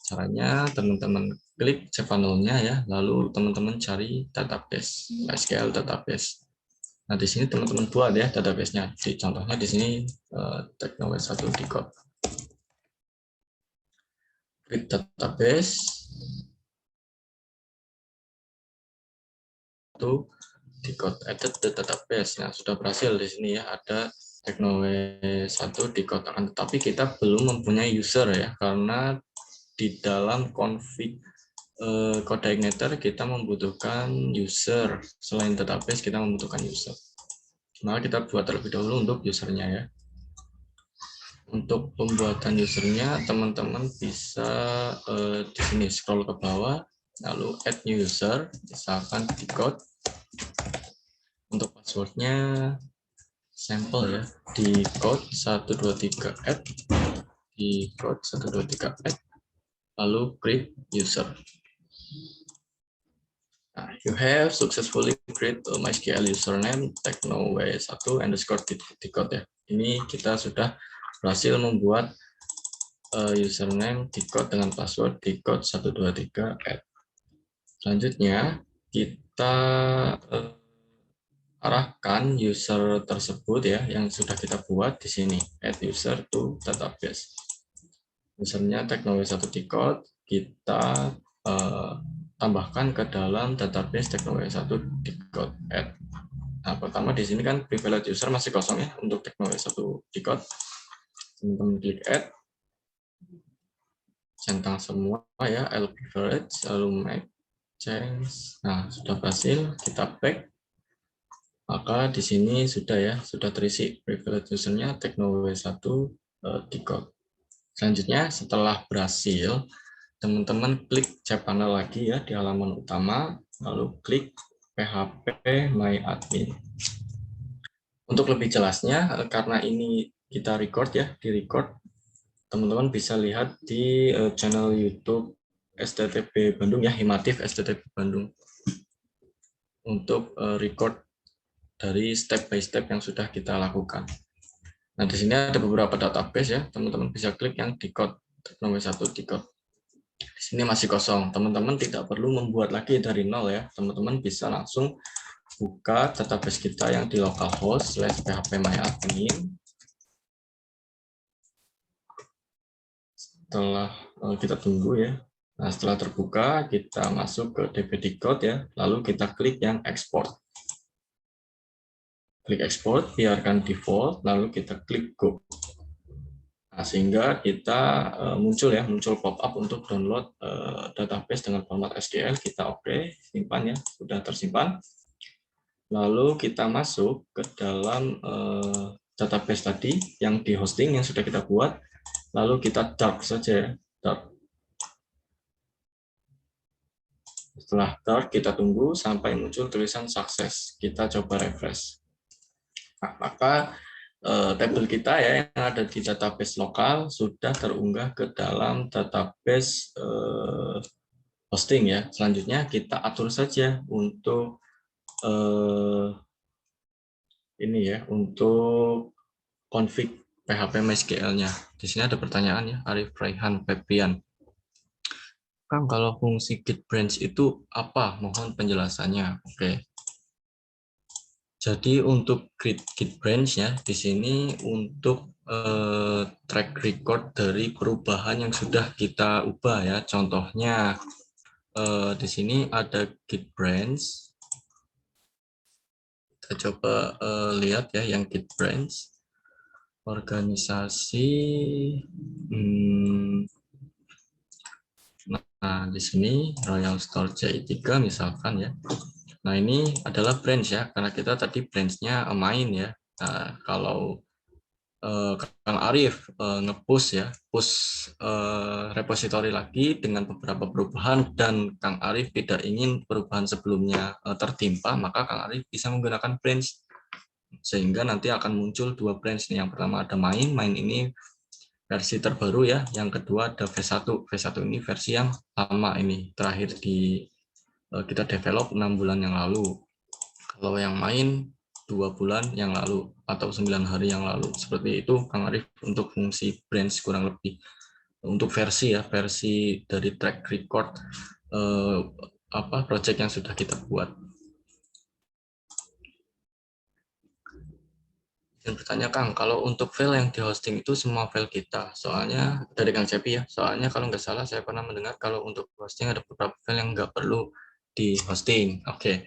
Caranya teman-teman klik cPanel-nya ya, lalu teman-teman cari database, MySQL database. Nah, di sini teman-teman buat ya database-nya. Contohnya di sini Teknoway 1 Decode. Klik database. Itu Decode edit the database. Nah, sudah berhasil di sini ya, ada Teknoway 1 Decode. Tetapi kita belum mempunyai user ya, karena di dalam config Codeigniter kita membutuhkan user. Selain database kita membutuhkan user. Maka kita buat terlebih dahulu untuk usernya ya. Untuk pembuatan usernya teman-teman bisa di sini scroll ke bawah, lalu add new user, misalkan Decode. Untuk passwordnya sampel ya, Decode 123 add, Decode 123 add, lalu create user. Nah, you have successfully create a MySQL username Teknoway1_Decode ya. Ini kita sudah berhasil membuat username Decode dengan password Decode 123 @. Selanjutnya kita arahkan user tersebut ya yang sudah kita buat di sini, add user to database. Usernya Teknoway1Decode, kita tambahkan ke dalam database Teknoway1Decode add. Nah, pertama di sini kan privilege user masih kosong ya untuk Teknoway1Decode. Teman-teman klik add, centang semua ya, L privilege, lalu make change. Nah, sudah berhasil, kita back. Maka di sini sudah ya, sudah terisi privilege usernya Teknoway1Decode. Selanjutnya setelah berhasil, teman-teman klik cPanel lagi ya di halaman utama, lalu klik PHP My Admin. Untuk lebih jelasnya, karena ini kita record ya, di record, teman-teman bisa lihat di channel YouTube STTB Bandung ya, Himatif STTB Bandung. Untuk record dari step by step yang sudah kita lakukan. Nah, di sini ada beberapa database ya, teman-teman bisa klik yang Decode, Teknoway1Decode. Di sini masih kosong, teman-teman tidak perlu membuat lagi dari nol ya, teman-teman bisa langsung buka database kita yang di localhost /phpMyAdmin. Setelah kita tunggu ya, nah setelah terbuka kita masuk ke DB Decode ya, lalu kita klik yang export. Klik export, biarkan default, lalu kita klik go. Nah, sehingga kita muncul pop-up untuk download database dengan format SQL. Kita oke, simpan ya, sudah tersimpan. Lalu kita masuk ke dalam database tadi yang di hosting yang sudah kita buat. Lalu kita dark saja ya, dark. Setelah dark kita tunggu sampai muncul tulisan sukses. Kita coba refresh. Nah, maka tabel kita ya yang ada di database lokal sudah terunggah ke dalam database hosting ya. Selanjutnya kita atur saja untuk ini ya, untuk config PHP MySQL-nya. Di sini ada pertanyaan ya, Arif Raihan Febrian. Kang, kalau fungsi git branch itu apa? Mohon penjelasannya. Oke. Jadi untuk git branch ya, di sini untuk track record dari perubahan yang sudah kita ubah ya. Contohnya di sini ada git branch. Kita coba lihat ya yang git branch. Organisasi. Nah, di sini Royal Store CI3 misalkan ya. Nah, ini adalah branch ya, karena kita tadi branch-nya main ya. Nah, kalau Kang Arif nge-push ya, push repository lagi dengan beberapa perubahan dan Kang Arif tidak ingin perubahan sebelumnya tertimpa, maka Kang Arif bisa menggunakan branch sehingga nanti akan muncul dua branch nih. Yang pertama ada main ini versi terbaru ya, yang kedua ada V1. V1 ini versi yang lama ini, terakhir kita develop 6 bulan yang lalu. Kalau yang main 2 bulan yang lalu atau 9 hari yang lalu. Seperti itu Kang Arif untuk fungsi branch kurang lebih. Untuk versi ya, versi dari track record project yang sudah kita buat. Dan bertanya Kang, kalau untuk file yang di hosting itu semua file kita, soalnya dari Kang Cepi ya, soalnya kalau nggak salah saya pernah mendengar kalau untuk hosting ada beberapa file yang nggak perlu di hosting. Oke.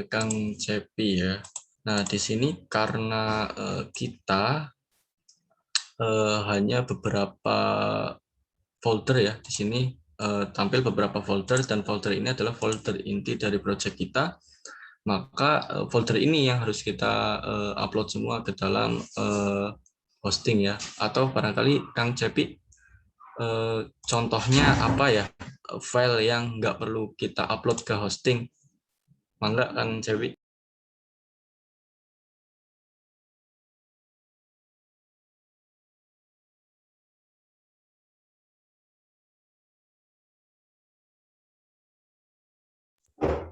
Kang Cepi ya. Nah, di sini karena kita hanya beberapa folder ya, di sini tampil beberapa folder dan folder ini adalah folder inti dari project kita, maka folder ini yang harus kita upload semua ke dalam hosting ya. Atau barangkali Kang Cepi contohnya apa ya, file yang nggak perlu kita upload ke hosting, mangga Kang Cepi.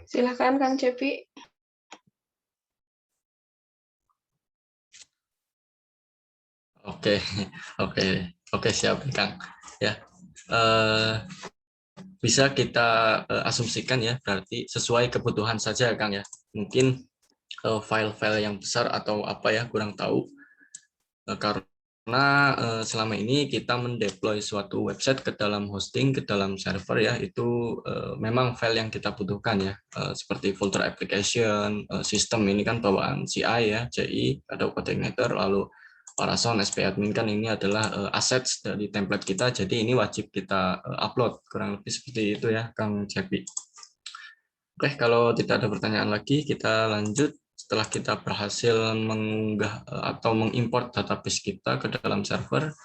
Silakan Kang Cepi. Oke, oke siap Kang. Ya, bisa kita asumsikan ya, berarti sesuai kebutuhan saja Kang ya. Mungkin file-file yang besar atau apa ya kurang tahu, karena selama ini kita mendeploy suatu website ke dalam hosting, ke dalam server ya, itu memang file yang kita butuhkan ya, seperti folder application, sistem ini kan bawaan CI ya, CI, ada coordinator, lalu Parason, SP admin kan ini adalah assets dari template kita, jadi ini wajib kita upload, kurang lebih seperti itu ya Kang Cepi. Oke, kalau tidak ada pertanyaan lagi, kita lanjut. Setelah kita berhasil mengunggah atau mengimport database kita ke dalam server,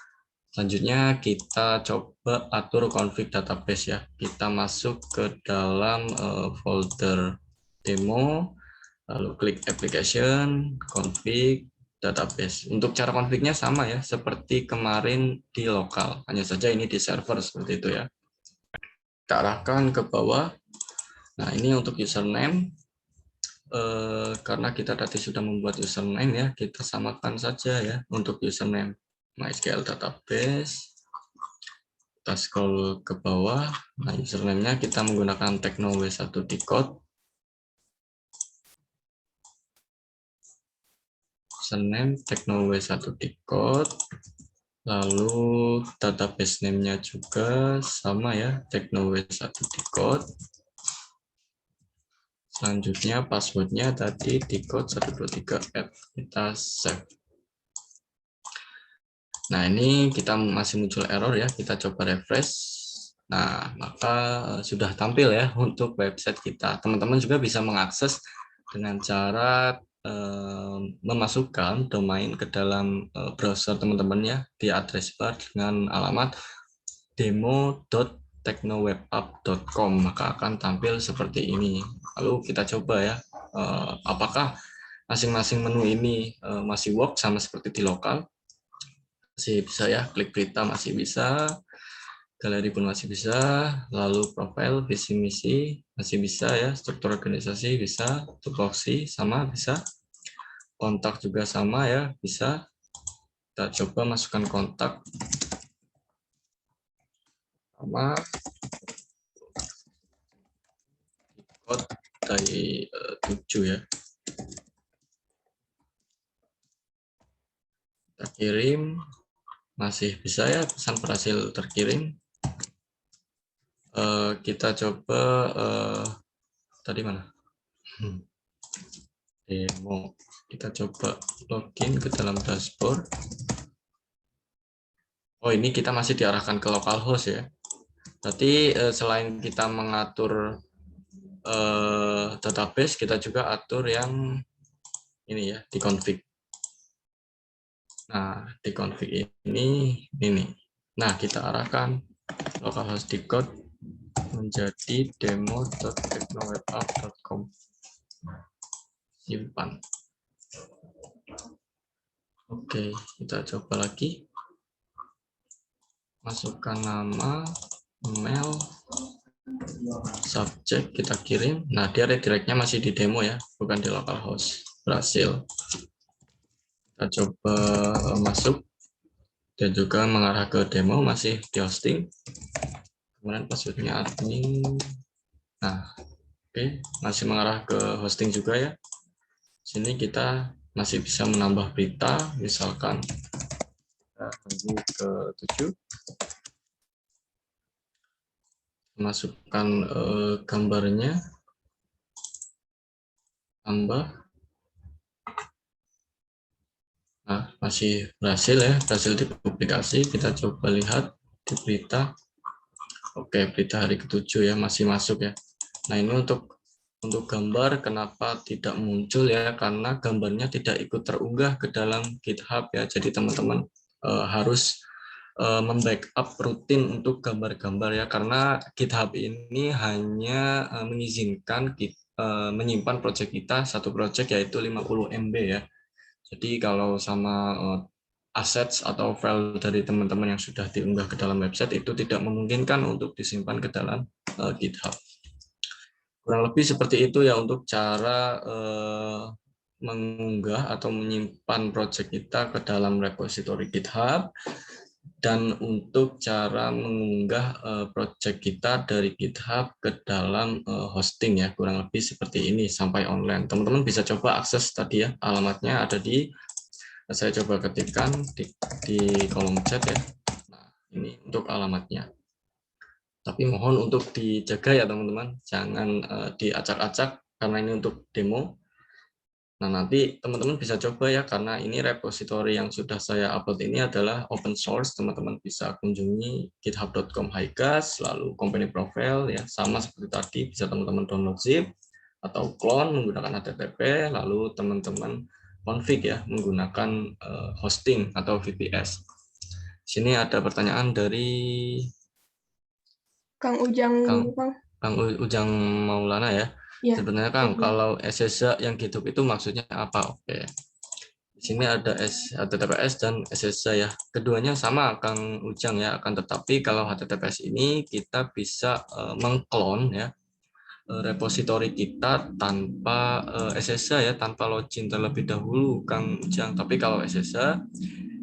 selanjutnya kita coba atur config database ya. Kita masuk ke dalam folder demo, lalu klik application, config, database. Untuk cara config-nya sama ya, seperti kemarin di lokal. Hanya saja ini di server seperti itu ya. Kita arahkan ke bawah. Nah, ini untuk username. Karena kita tadi sudah membuat username ya, kita samakan saja ya untuk username MySQL database. Kita scroll ke bawah. Nah, username-nya kita menggunakan Tekno W1 Decode. Username Tekno W1 Decode. Lalu database name-nya juga sama ya, Tekno W1 Decode. Selanjutnya passwordnya tadi decode 123F. Kita save. Nah, ini kita masih muncul error ya, kita coba refresh. Nah, maka sudah tampil ya untuk website kita. Teman-teman juga bisa mengakses dengan cara memasukkan domain ke dalam browser teman-teman ya, di address bar dengan alamat demo.teknowebapp.com, maka akan tampil seperti ini. Lalu kita coba ya, apakah masing-masing menu ini masih work sama seperti di lokal. Masih bisa ya, klik berita masih bisa, galeri pun masih bisa, lalu profil, visi misi masih bisa ya, struktur organisasi bisa, tupoksi sama bisa, kontak juga sama ya, bisa. Kita coba masukkan kontak sama code dari 7 ya. Kita kirim, masih bisa ya, pesan berhasil terkirim. Kita coba tadi mana? Demo. Kita coba login ke dalam dashboard. Oh, ini kita masih diarahkan ke localhost ya. Berarti selain kita mengatur database, kita juga atur yang ini ya, di config. Nah, di config ini. Nah, kita arahkan localhost decode menjadi demo.teknowebapp.com. Simpan. Oke, kita coba lagi. Masukkan nama, email, subjek, kita kirim. Nah, dia redirectnya masih di demo ya, bukan di localhost. Berhasil. Kita coba masuk. Dan juga mengarah ke demo, masih di hosting. Kemudian passwordnya admin. Nah, oke, masih mengarah ke hosting juga ya. Sini kita masih bisa menambah berita, misalkan hari ke-7. Masukkan gambarnya, tambah. Nah, masih berhasil ya, berhasil dipublikasi. Kita coba lihat di berita. Oke, berita hari ke-7 ya, masih masuk ya. Nah, ini untuk gambar kenapa tidak muncul ya, karena gambarnya tidak ikut terunggah ke dalam GitHub ya. Jadi teman-teman harus membackup rutin untuk gambar-gambar ya, karena GitHub ini hanya mengizinkan menyimpan project kita, satu project yaitu 50 MB ya. Jadi kalau sama assets atau file dari teman-teman yang sudah diunggah ke dalam website itu tidak memungkinkan untuk disimpan ke dalam GitHub. Kurang lebih seperti itu ya untuk cara mengunggah atau menyimpan project kita ke dalam repository GitHub, dan untuk cara mengunggah project kita dari GitHub ke dalam hosting ya, kurang lebih seperti ini sampai online. Teman-teman bisa coba akses tadi ya, alamatnya ada di, saya coba ketikkan di kolom chat ya. Nah, ini untuk alamatnya. Tapi mohon untuk dijaga ya teman-teman, jangan diacak-acak karena ini untuk demo. Nah, nanti teman-teman bisa coba ya, karena ini repository yang sudah saya upload ini adalah open source. Teman-teman bisa kunjungi github.com/highgas, lalu company profile ya, sama seperti tadi, bisa teman-teman download zip atau clone menggunakan HTTP, lalu teman-teman config ya menggunakan hosting atau VPS. Sini ada pertanyaan dari Kang Ujang, Kang Ujang Maulana ya. Ya. Sebenarnya Kang, kalau SSH yang GitHub itu maksudnya apa? Oke. Di sini ada HTTPS dan SSH ya. Keduanya sama Kang Ujang ya, akan tetapi kalau HTTPS ini kita bisa mengklon ya repositori kita tanpa SSH ya, tanpa login terlebih dahulu Kang Ujang. Tapi kalau SSH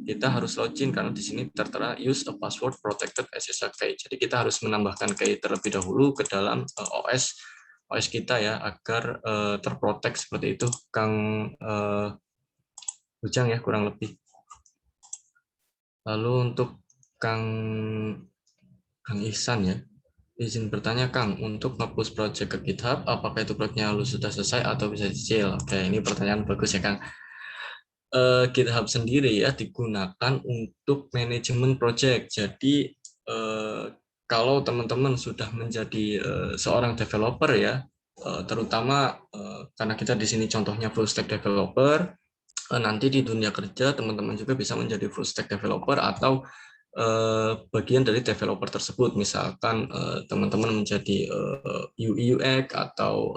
kita harus login karena di sini tertera use a password protected SSH key. Jadi kita harus menambahkan key terlebih dahulu ke dalam OS kita ya, agar terprotek seperti itu Kang Ujang ya, kurang lebih. Lalu untuk Kang Ihsan ya, izin bertanya Kang, untuk nge-push project ke GitHub, apakah itu projectnya lu sudah selesai atau bisa dicicil? Oke, ini pertanyaan bagus ya Kang. GitHub sendiri ya digunakan untuk manajemen project. Jadi kalau teman-teman sudah menjadi seorang developer ya, terutama karena kita di sini contohnya full stack developer, nanti di dunia kerja teman-teman juga bisa menjadi full stack developer atau bagian dari developer tersebut. Misalkan teman-teman menjadi UI UX atau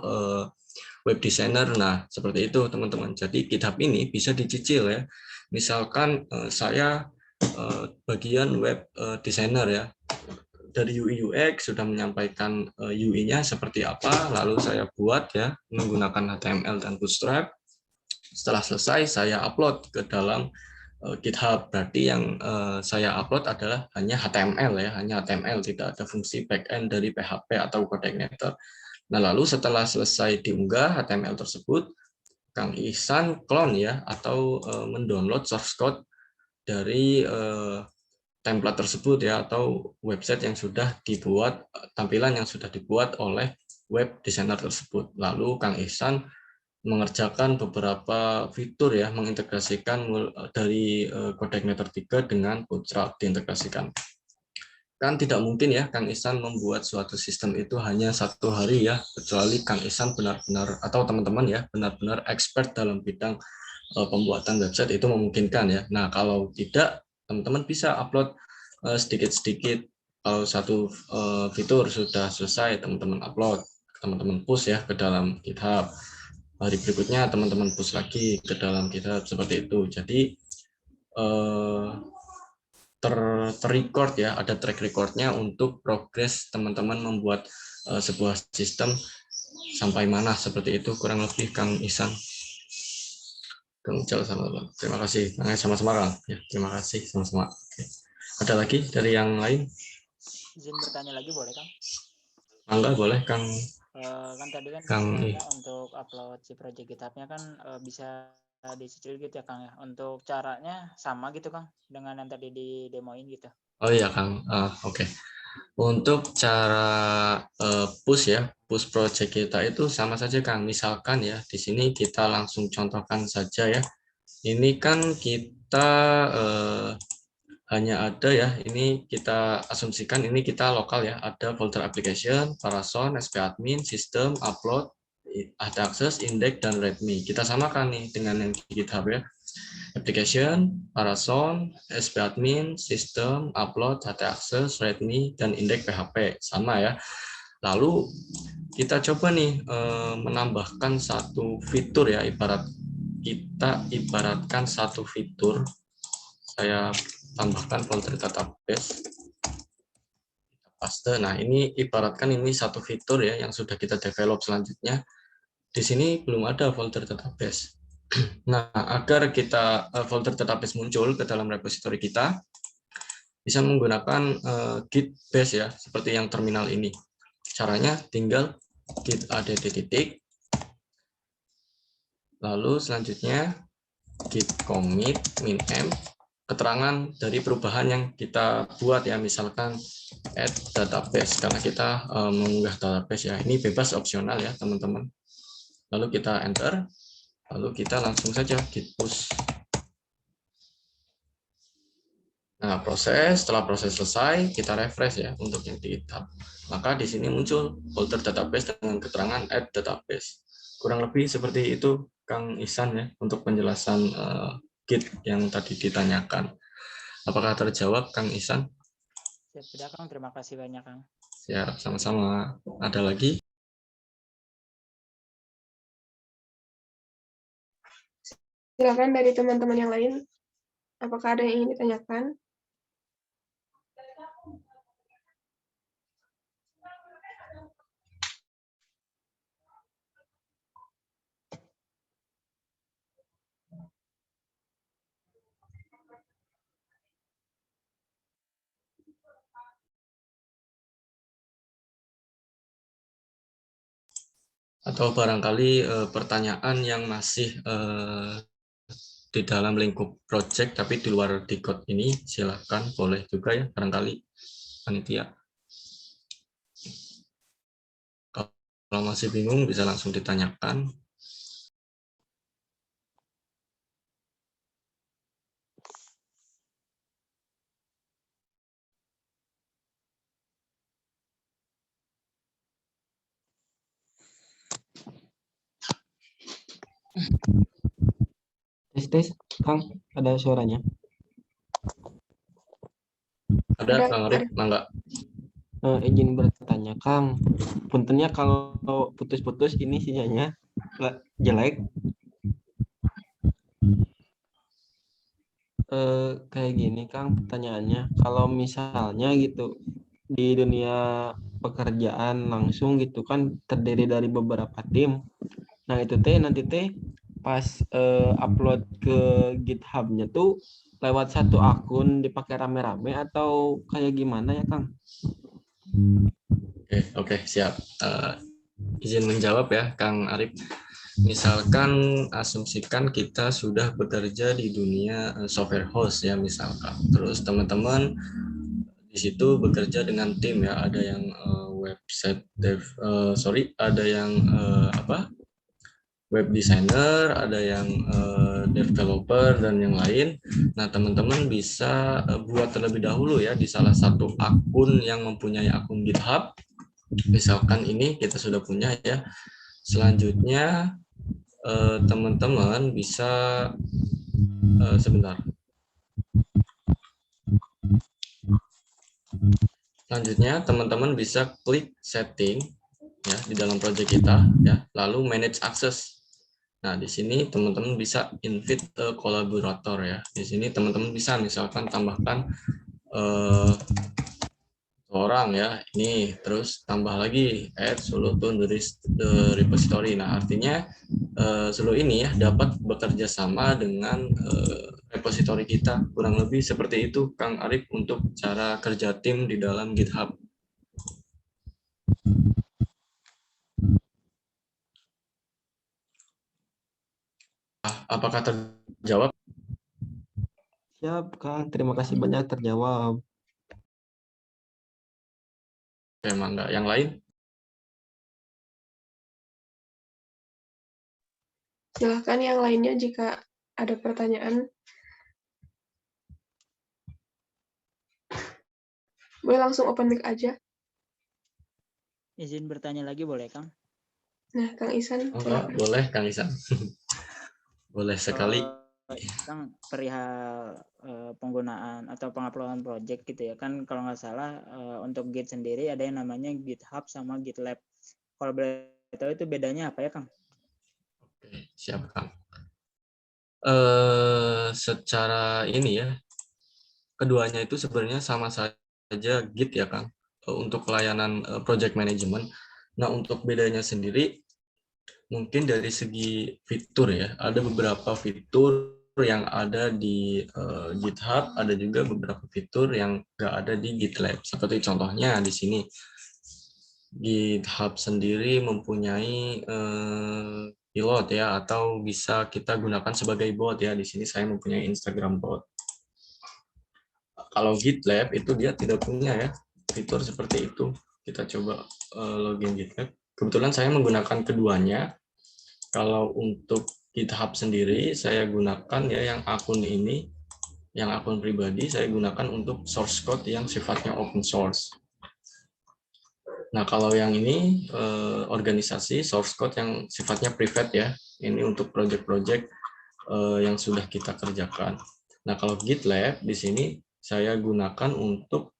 web designer. Nah, seperti itu teman-teman. Jadi GitHub ini bisa dicicil ya. Misalkan saya bagian web designer ya. Dari UI UX sudah menyampaikan UI-nya seperti apa, lalu saya buat ya menggunakan HTML dan Bootstrap. Setelah selesai saya upload ke dalam GitHub. Berarti yang saya upload adalah hanya HTML ya, hanya HTML, tidak ada fungsi backend dari PHP atau coordinator. Nah, lalu setelah selesai diunggah HTML tersebut, Kang Ihsan clone ya, atau mendownload source code dari template tersebut ya, atau website yang sudah dibuat, tampilan yang sudah dibuat oleh web designer tersebut. Lalu Kang Ihsan mengerjakan beberapa fitur ya, mengintegrasikan dari Coordinator 3 dengan Bootstrap diintegrasikan. Kan tidak mungkin ya Kang Ihsan membuat suatu sistem itu hanya 1 hari ya, kecuali Kang Ihsan benar-benar atau teman-teman ya benar-benar expert dalam bidang pembuatan website, itu memungkinkan ya. Nah, kalau tidak, teman-teman bisa upload sedikit-sedikit. Kalau satu fitur sudah selesai, teman-teman upload, teman-teman push ya ke dalam GitHub. Hari berikutnya teman-teman push lagi ke dalam GitHub, seperti itu. Jadi terrecord ya, ada track recordnya untuk progres teman-teman membuat sebuah sistem sampai mana, seperti itu kurang lebih Kang Ihsan. Kang Ujal sama-sama. Terima kasih. Sama-sama Kang. Ya, terima kasih sama-sama. Ada lagi dari yang lain? Izin bertanya lagi boleh Kang? Enggak, boleh Kang. Kan tadi kan Kang untuk upload si project GitHub-nya kan bisa dicicil gitu ya Kang ya. Untuk caranya sama gitu Kang dengan yang tadi di demoin gitu. Oh iya Kang. Oke. Untuk cara push ya, push project kita itu sama saja Kang. Misalkan ya, di sini kita langsung contohkan saja ya. Ini kan kita hanya ada ya, ini kita asumsikan ini kita lokal ya, ada folder application, Parason, SPAdmin, system, upload, ada akses, index, dan readme. Kita samakan nih dengan yang di GitHub ya. Application, Parason, SPAdmin, system, upload, data access, readme, dan index PHP. Sama ya. Lalu kita coba nih menambahkan satu fitur ya, ibaratkan satu fitur. Saya tambahkan folder database. Paste. Nah, ini ibaratkan ini satu fitur ya yang sudah kita develop selanjutnya. Di sini belum ada folder database. Nah, agar kita folder database muncul ke dalam repository kita, bisa menggunakan git base ya, seperti yang terminal ini. Caranya tinggal git add titik, lalu selanjutnya git commit min m, keterangan dari perubahan yang kita buat ya, misalkan add database, karena kita mengunggah database ya. Ini bebas opsional ya teman-teman. Lalu kita enter, lalu kita langsung saja git push. Nah, setelah proses selesai, kita refresh ya untuk yang di GitHub. Maka di sini muncul folder database dengan keterangan add database. Kurang lebih seperti itu Kang Ihsan ya untuk penjelasan Git yang tadi ditanyakan. Apakah terjawab Kang Ihsan? Siap, sudah Kang, terima kasih banyak Kang. Siap, sama-sama. Ada lagi? Silakan dari teman-teman yang lain. Apakah ada yang ingin ditanyakan? Atau barangkali pertanyaan yang masih di dalam lingkup project tapi di luar di code ini, silakan, boleh juga ya barangkali panitia. Kalau masih bingung bisa langsung ditanyakan. Tes, Kang, ada suaranya. Ada Kang Arif, enggak? Izin bertanya, Kang. Puntennya kalau putus-putus ini sinyalnya jelek. Kayak gini, Kang, pertanyaannya. Kalau misalnya gitu di dunia pekerjaan langsung gitu kan terdiri dari beberapa tim. Nah, itu nanti pas upload ke GitHub-nya tuh lewat satu akun dipakai rame-rame atau kayak gimana ya Kang? Oke, siap. Izin menjawab ya, Kang Arif. Misalkan asumsikan kita sudah bekerja di dunia software house ya misalkan. Terus teman-teman di situ bekerja dengan tim ya, ada yang website dev, ada yang web designer, ada yang developer dan yang lain. Nah, teman-teman bisa buat terlebih dahulu ya di salah satu akun yang mempunyai akun GitHub. Misalkan ini kita sudah punya ya. Selanjutnya teman-teman bisa sebentar. Selanjutnya teman-teman bisa klik setting ya di dalam project kita ya, lalu manage access. Nah, di sini teman-teman bisa invite kolaborator ya. Di sini teman-teman bisa misalkan tambahkan orang ya, ini terus tambah lagi add solo to the repository. Nah, artinya solo ini ya dapat bekerja sama dengan repository kita. Kurang lebih seperti itu Kang Arif untuk cara kerja tim di dalam GitHub. Apakah terjawab? Siap Kang, terima kasih banyak terjawab. Oke, Mangga. Yang lain? Silahkan yang lainnya jika ada pertanyaan. Boleh langsung open mic aja. Izin bertanya lagi boleh Kang? Nah, Kang Isan. Enggak, boleh Kang Isan. Boleh sekali. Kang, perihal penggunaan atau penguploadan project gitu ya kan, kalau nggak salah untuk Git sendiri ada yang namanya GitHub sama GitLab. Kalau boleh tahu itu bedanya apa ya Kang? Oke, siap Kang. Secara ini ya, keduanya itu sebenarnya sama saja Git ya Kang, untuk pelayanan project management. Nah, untuk bedanya sendiri mungkin dari segi fitur ya, ada beberapa fitur yang ada di GitHub, ada juga beberapa fitur yang nggak ada di GitLab. Seperti contohnya di sini, GitHub sendiri mempunyai pilot ya, atau bisa kita gunakan sebagai bot ya. Di sini saya mempunyai Instagram bot. Kalau GitLab itu dia tidak punya ya fitur seperti itu. Kita coba login GitLab. Kebetulan saya menggunakan keduanya. Kalau untuk GitHub sendiri saya gunakan ya yang akun ini, yang akun pribadi saya gunakan untuk source code yang sifatnya open source. Nah, kalau yang ini organisasi source code yang sifatnya private ya. Ini untuk project-project yang sudah kita kerjakan. Nah, kalau GitLab di sini saya gunakan untuk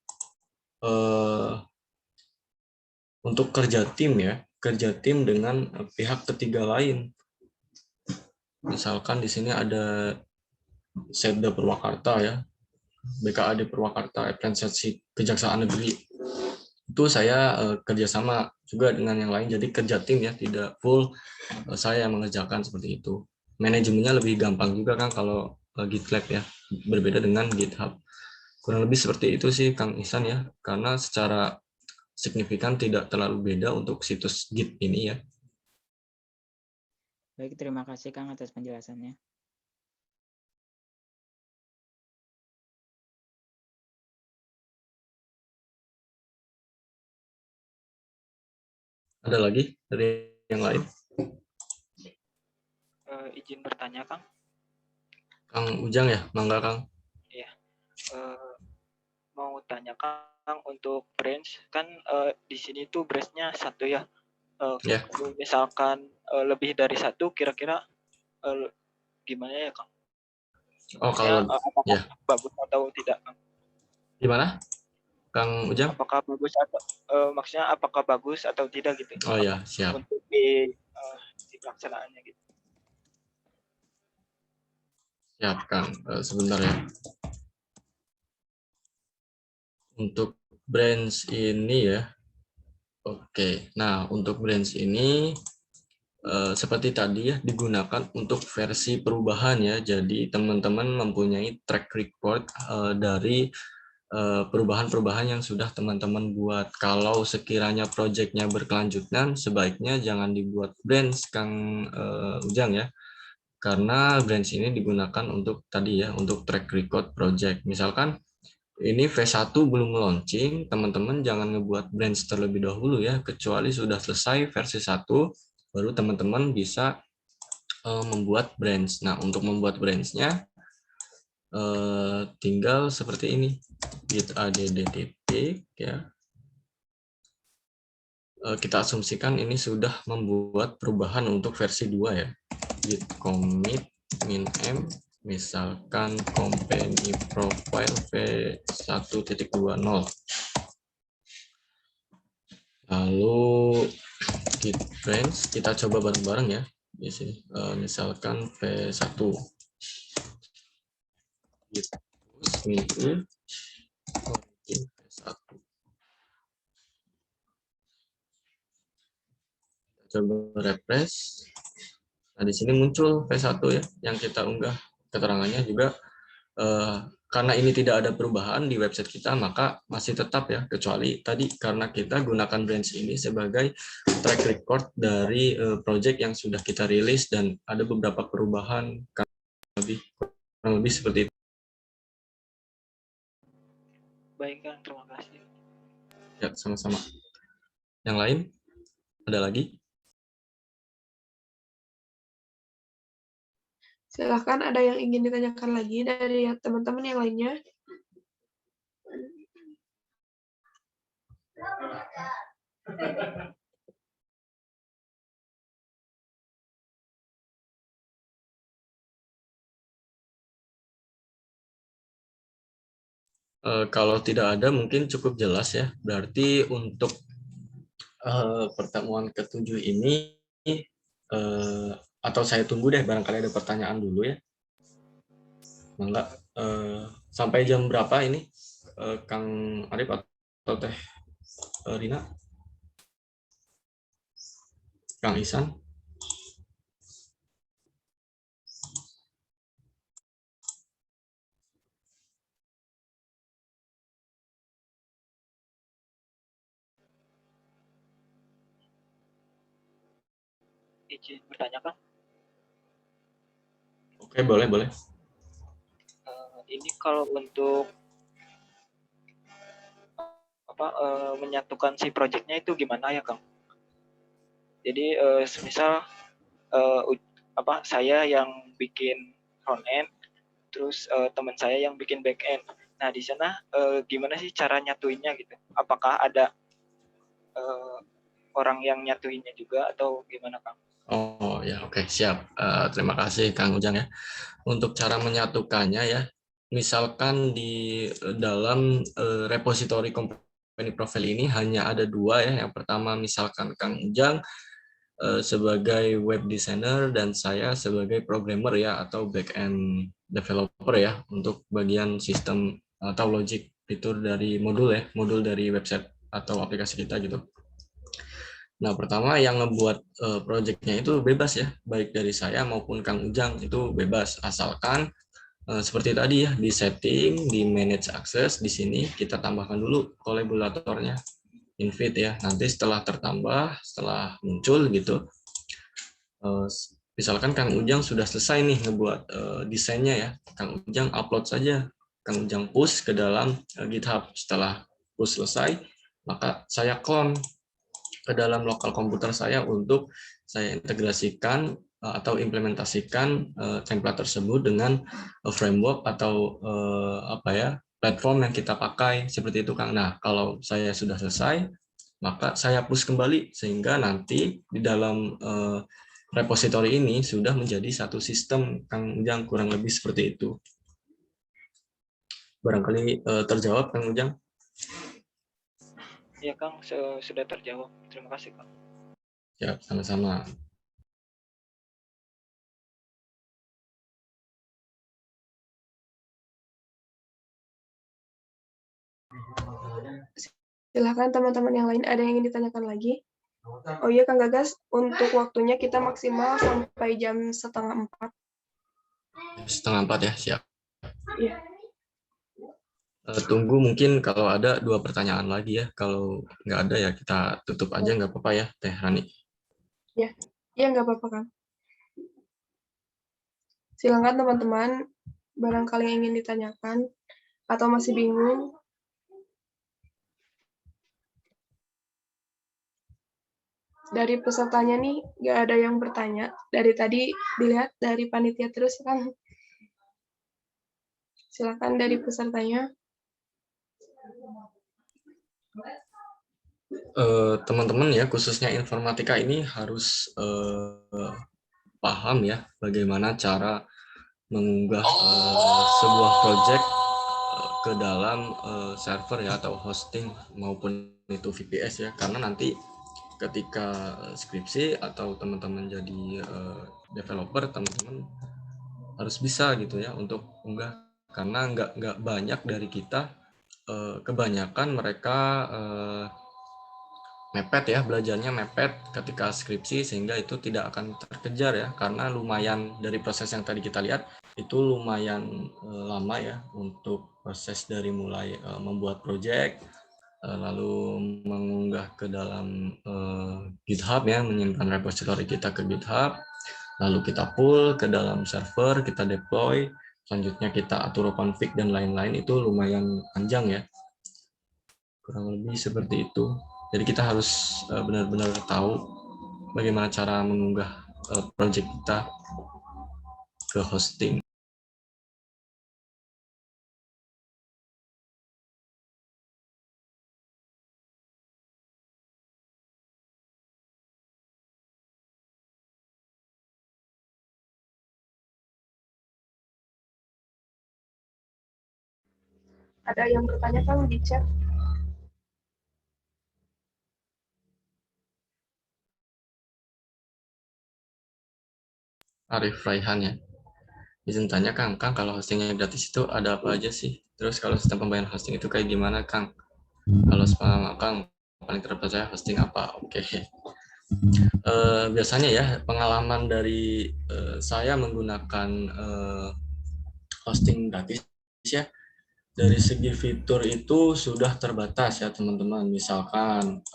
kerja tim ya, kerja tim dengan pihak ketiga lain. Misalkan di sini ada Setda Purwakarta ya, BKAD Purwakarta, Epensensi Kejaksaan Negeri. Itu saya kerjasama juga dengan yang lain, jadi kerja tim ya, tidak full saya mengerjakan seperti itu. Manajemennya lebih gampang juga kan kalau GitLab ya, berbeda dengan GitHub. Kurang lebih seperti itu sih Kang Ihsan ya, karena secara signifikan tidak terlalu beda untuk situs Git ini ya. Baik, terima kasih Kang atas penjelasannya. Ada lagi dari yang lain? Izin bertanya Kang. Kang Ujang ya, mangga Kang. Iya. Mau tanya Kang untuk branch kan di sini tuh branch-nya satu ya. Ya. Kalau misalkan lebih dari satu kira-kira gimana ya Kang? Oh, kalau apakah ya. bagus atau tidak Kang? Gimana? Kang Ujang? Apakah bagus atau maksudnya apakah bagus atau tidak gitu? Oh ya, siap. Untuk di pelaksanaannya gitu. Siap Kang, sebentar ya. Untuk branch ini ya. Oke. Nah, untuk branch ini seperti tadi ya, digunakan untuk versi perubahan ya. Jadi teman-teman mempunyai track record dari perubahan-perubahan yang sudah teman-teman buat. Kalau sekiranya proyeknya berkelanjutan, sebaiknya jangan dibuat branch, Kang Ujang ya. Karena branch ini digunakan untuk tadi ya, untuk track record project. Misalkan ini V1 belum launching, teman-teman jangan ngebuat branch terlebih dahulu ya, kecuali sudah selesai versi 1, baru teman-teman bisa membuat branch. Nah, untuk membuat branch-nya tinggal seperti ini, git add titik ya. Kita asumsikan ini sudah membuat perubahan untuk versi 2 ya. Git commit min m, misalkan company profile v1.20. Lalu git branch, kita coba bareng-bareng ya di sini. Misalkan v1 git push min v1. Coba refresh. Nah, di sini muncul V1 ya, yang kita unggah keterangannya juga. Karena ini tidak ada perubahan di website kita, maka masih tetap ya, kecuali tadi karena kita gunakan branch ini sebagai track record dari project yang sudah kita rilis dan ada beberapa perubahan, kurang lebih seperti itu. Baik Kang, terima kasih. Ya, sama-sama. Yang lain? Ada lagi? Silahkan, ada yang ingin ditanyakan lagi dari teman-teman yang lainnya? Kalau tidak ada mungkin cukup jelas ya. Berarti untuk pertemuan ke-7 ini atau saya tunggu deh, barangkali ada pertanyaan dulu ya. Enggak, sampai jam berapa ini Kang Arif atau Teh Rina? Kang Isan? Izin bertanya Kang. Oke, boleh. Ini kalau untuk menyatukan si projectnya itu gimana ya Kang? Jadi semisal saya yang bikin front end, terus teman saya yang bikin back end. Nah di sana gimana sih cara nyatuinnya gitu? Apakah ada orang yang nyatuinnya juga atau gimana Kang? Oh ya, oke, siap. Terima kasih Kang Ujang ya. Untuk cara menyatukannya ya, misalkan di dalam repository company profile ini hanya ada 2 ya. Yang pertama misalkan Kang Ujang sebagai web designer dan saya sebagai programmer ya, atau back-end developer ya, untuk bagian sistem atau logic fitur dari modul dari website atau aplikasi kita gitu. Nah, pertama yang ngebuat project-nya itu bebas ya, baik dari saya maupun Kang Ujang itu bebas, asalkan seperti tadi ya, di setting, di manage access, di sini kita tambahkan dulu kolaboratornya, invite ya. Nanti setelah tertambah, setelah muncul gitu, misalkan Kang Ujang sudah selesai nih ngebuat desainnya ya, Kang Ujang upload saja, Kang Ujang push ke dalam GitHub. Setelah push selesai, maka saya clone ke dalam lokal komputer saya untuk saya integrasikan atau implementasikan template tersebut dengan framework atau platform yang kita pakai, seperti itu Kang. Nah, kalau saya sudah selesai, maka saya push kembali sehingga nanti di dalam repository ini sudah menjadi satu sistem Kang Ujang, kurang lebih seperti itu. Barangkali terjawab Kang Ujang. Ya Kang, sudah terjawab. Terima kasih Kang. Ya, sama-sama. Silahkan teman-teman yang lain, ada yang ingin ditanyakan lagi? Oh iya Kang Gagas, untuk waktunya kita maksimal sampai jam 3:30. 3:30 ya, siap. Iya. Tunggu mungkin kalau ada 2 pertanyaan lagi ya. Kalau nggak ada ya kita tutup aja, nggak apa-apa ya, Teh Rani. Iya, nggak apa-apa Kang. Silakan teman-teman, barangkali yang ingin ditanyakan atau masih bingung. Dari pesertanya nih, nggak ada yang bertanya. Dari tadi dilihat dari panitia terus kan. Silakan dari pesertanya. Teman-teman ya, khususnya informatika ini harus paham ya bagaimana cara mengunggah sebuah project ke dalam server ya atau hosting maupun itu VPS ya, karena nanti ketika skripsi atau teman-teman jadi developer, teman-teman harus bisa gitu ya untuk unggah, karena nggak banyak dari kita, kebanyakan mereka mepet ya, belajarnya mepet ketika skripsi, sehingga itu tidak akan terkejar ya, karena lumayan dari proses yang tadi kita lihat itu lumayan lama ya untuk proses dari mulai membuat project, lalu mengunggah ke dalam GitHub ya, menyimpan repository kita ke GitHub, lalu kita pull ke dalam server, kita deploy, selanjutnya kita atur config dan lain-lain, itu lumayan panjang ya, kurang lebih seperti itu. Jadi kita harus benar-benar tahu bagaimana cara mengunggah project kita ke hosting. Ada yang bertanya Kang di chat. Arif Raihan ya. Izin tanya Kang, kalau hostingnya gratis itu ada apa aja sih? Terus kalau sistem pembayaran hosting itu kayak gimana Kang? Kalau sepengalaman Kang, paling terpercaya hosting apa? Oke. Biasanya ya pengalaman dari saya menggunakan hosting gratis ya, dari segi fitur itu sudah terbatas ya teman-teman. Misalkan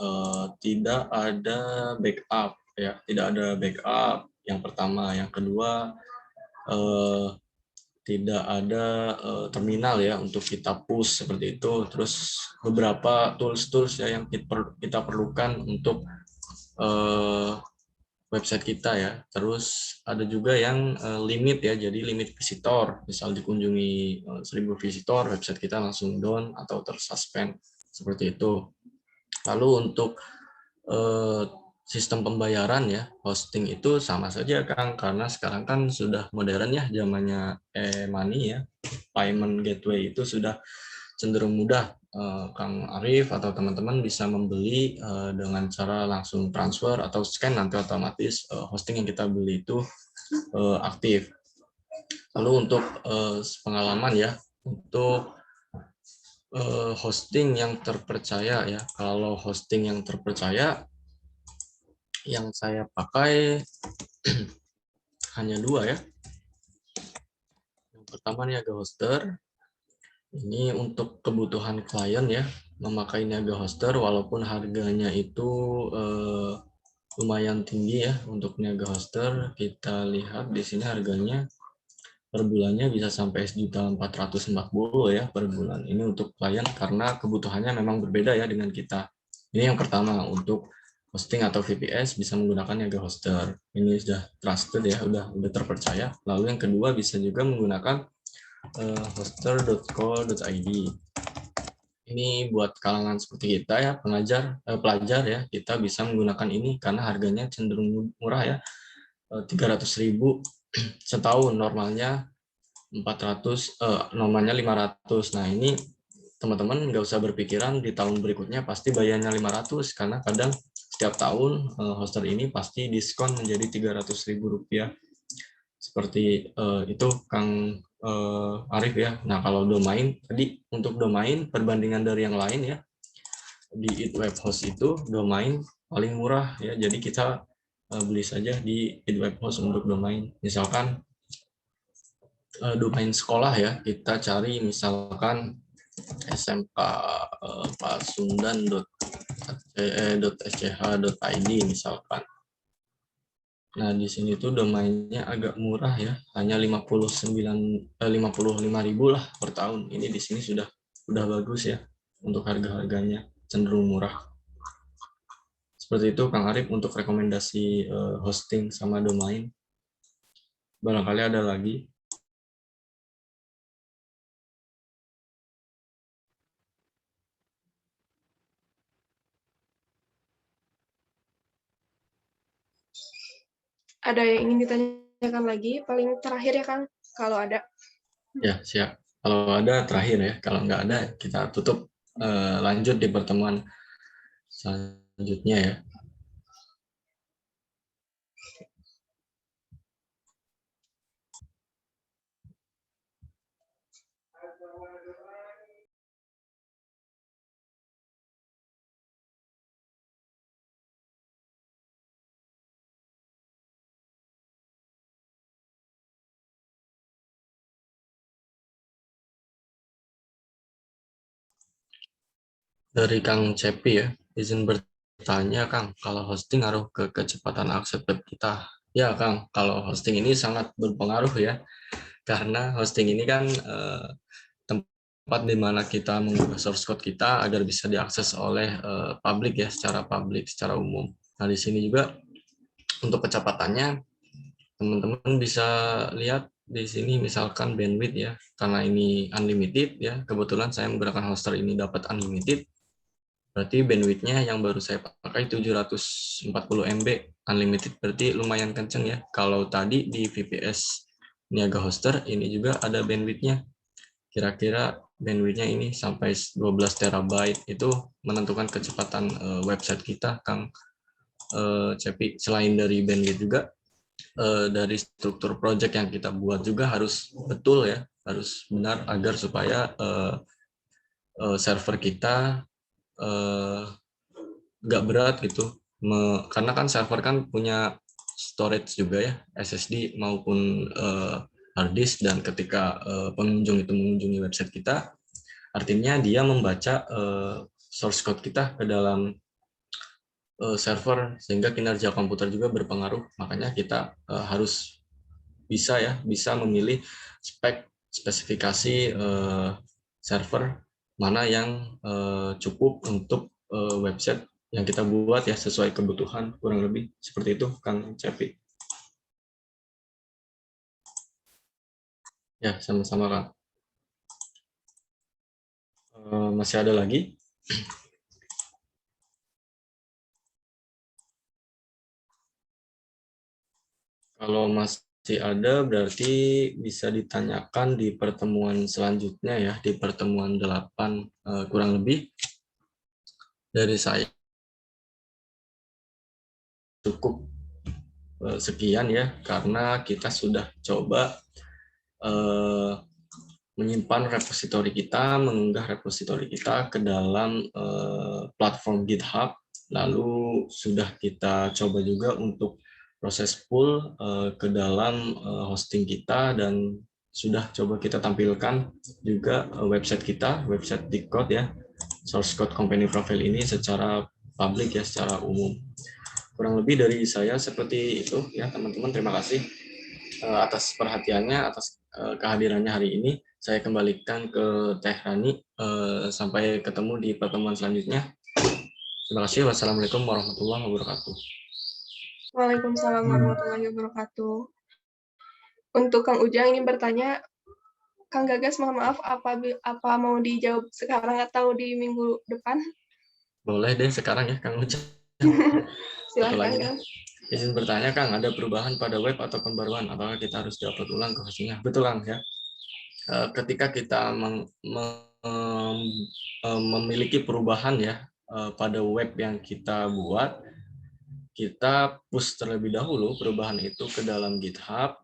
tidak ada backup ya, tidak ada backup yang pertama. Yang kedua, tidak ada terminal ya untuk kita push seperti itu. Terus beberapa tools-tools ya yang kita perlukan untuk website kita ya. Terus ada juga yang limit ya, jadi limit visitor. Misal dikunjungi 1000 visitor, website kita langsung down atau tersuspend seperti itu. Lalu untuk sistem pembayaran ya, hosting itu sama saja Kang, karena sekarang kan sudah modern ya, zamannya e-money ya, payment gateway itu sudah cenderung mudah. Kang Arif atau teman-teman bisa membeli dengan cara langsung transfer atau scan, nanti otomatis hosting yang kita beli itu aktif. Lalu untuk pengalaman ya, untuk hosting yang terpercaya ya, kalau hosting yang terpercaya yang saya pakai hanya 2 ya. Yang pertama Niaga Hoster. Ini untuk kebutuhan klien ya, memakai Niaga Hoster walaupun harganya itu lumayan tinggi ya untuk Niaga Hoster. Kita lihat di sini harganya per bulannya bisa sampai 1.440.000 ya per bulan. Ini untuk klien karena kebutuhannya memang berbeda ya dengan kita. Ini yang pertama, untuk hosting atau VPS bisa menggunakan Niaga Hoster. Ini sudah trusted ya, udah terpercaya. Lalu yang kedua bisa juga menggunakan hoster.co.id. Ini buat kalangan seperti kita ya, pelajar ya, kita bisa menggunakan ini karena harganya cenderung murah ya, 300.000 setahun, normalnya 500. Nah ini teman-teman nggak usah berpikiran di tahun berikutnya pasti bayarnya 500, karena kadang setiap tahun hoster ini pasti diskon menjadi 300.000 rupiah. Seperti itu Kang Arif ya. Nah kalau domain, tadi untuk domain perbandingan dari yang lain ya, di itwebhost itu domain paling murah ya. Jadi kita beli saja di itwebhost untuk domain. Misalkan domain sekolah ya, kita cari misalkan smk pasundan.sch.id misalkan. Nah, di sini tuh domainnya agak murah ya, hanya 55.000 lah per tahun. Ini di sini sudah bagus ya untuk harga-harganya, cenderung murah. Seperti itu Kang Arif untuk rekomendasi hosting sama domain. Barangkali ada lagi. Ada yang ingin ditanyakan lagi? Paling terakhir ya Kang, kalau ada. Ya, siap. Kalau ada terakhir ya, kalau nggak ada kita tutup, lanjut di pertemuan selanjutnya ya. Dari Kang Cepi ya, izin bertanya Kang, kalau hosting ngaruh ke kecepatan akses web kita? Ya Kang, kalau hosting ini sangat berpengaruh ya, karena hosting ini kan tempat di mana kita mengunggah source code kita agar bisa diakses oleh publik ya, secara publik, secara umum. Nah di sini juga untuk kecepatannya, teman-teman bisa lihat di sini misalkan bandwidth ya, karena ini unlimited ya, kebetulan saya menggunakan hoster ini dapat unlimited. Berarti bandwidth-nya yang baru saya pakai 740 MB unlimited, berarti lumayan kenceng ya. Kalau tadi di VPS Niaga Hoster ini juga ada bandwidth-nya. Kira-kira bandwidth-nya ini sampai 12 terabyte, itu menentukan kecepatan website kita, Kang Cepi. Selain dari bandwidth juga, dari struktur project yang kita buat juga harus betul ya, harus benar agar supaya server kita nggak berat gitu, karena kan server kan punya storage juga ya, SSD maupun hard disk, dan ketika pengunjung itu mengunjungi website kita, artinya dia membaca source code kita ke dalam server, sehingga kinerja komputer juga berpengaruh. Makanya kita harus bisa memilih spesifikasi server mana yang cukup untuk website yang kita buat ya, sesuai kebutuhan, kurang lebih seperti itu Kang Cepi. Ya, sama-sama Kang. Masih ada lagi? Kalau masih ada, berarti bisa ditanyakan di pertemuan selanjutnya ya, di pertemuan 8 kurang lebih. Dari saya cukup sekian ya, karena kita sudah coba menyimpan repositori kita, mengunggah repositori kita ke dalam platform GitHub, lalu sudah kita coba juga untuk proses pull ke dalam hosting kita, dan sudah coba kita tampilkan juga website kita, website Dicode ya, source code company profile ini secara publik ya, secara umum. Kurang lebih dari saya seperti itu ya teman-teman. Terima kasih atas perhatiannya, atas kehadirannya hari ini. Saya kembalikan ke Teh Rani. Sampai ketemu di pertemuan selanjutnya. Terima kasih. Wassalamualaikum warahmatullahi wabarakatuh. Waalaikumsalam warahmatullahi wabarakatuh. Untuk Kang Ujang ingin bertanya, Kang Gagas mohon maaf, apa mau dijawab sekarang atau di minggu depan? Boleh deh sekarang ya Kang Ujang. Silahkan Kang. Izin bertanya Kang, ada perubahan pada web atau pembaruan? Apakah kita harus diupload ulang ke hostingnya? Betul Kang ya. Ketika kita memiliki perubahan ya pada web yang kita buat, kita push terlebih dahulu perubahan itu ke dalam GitHub.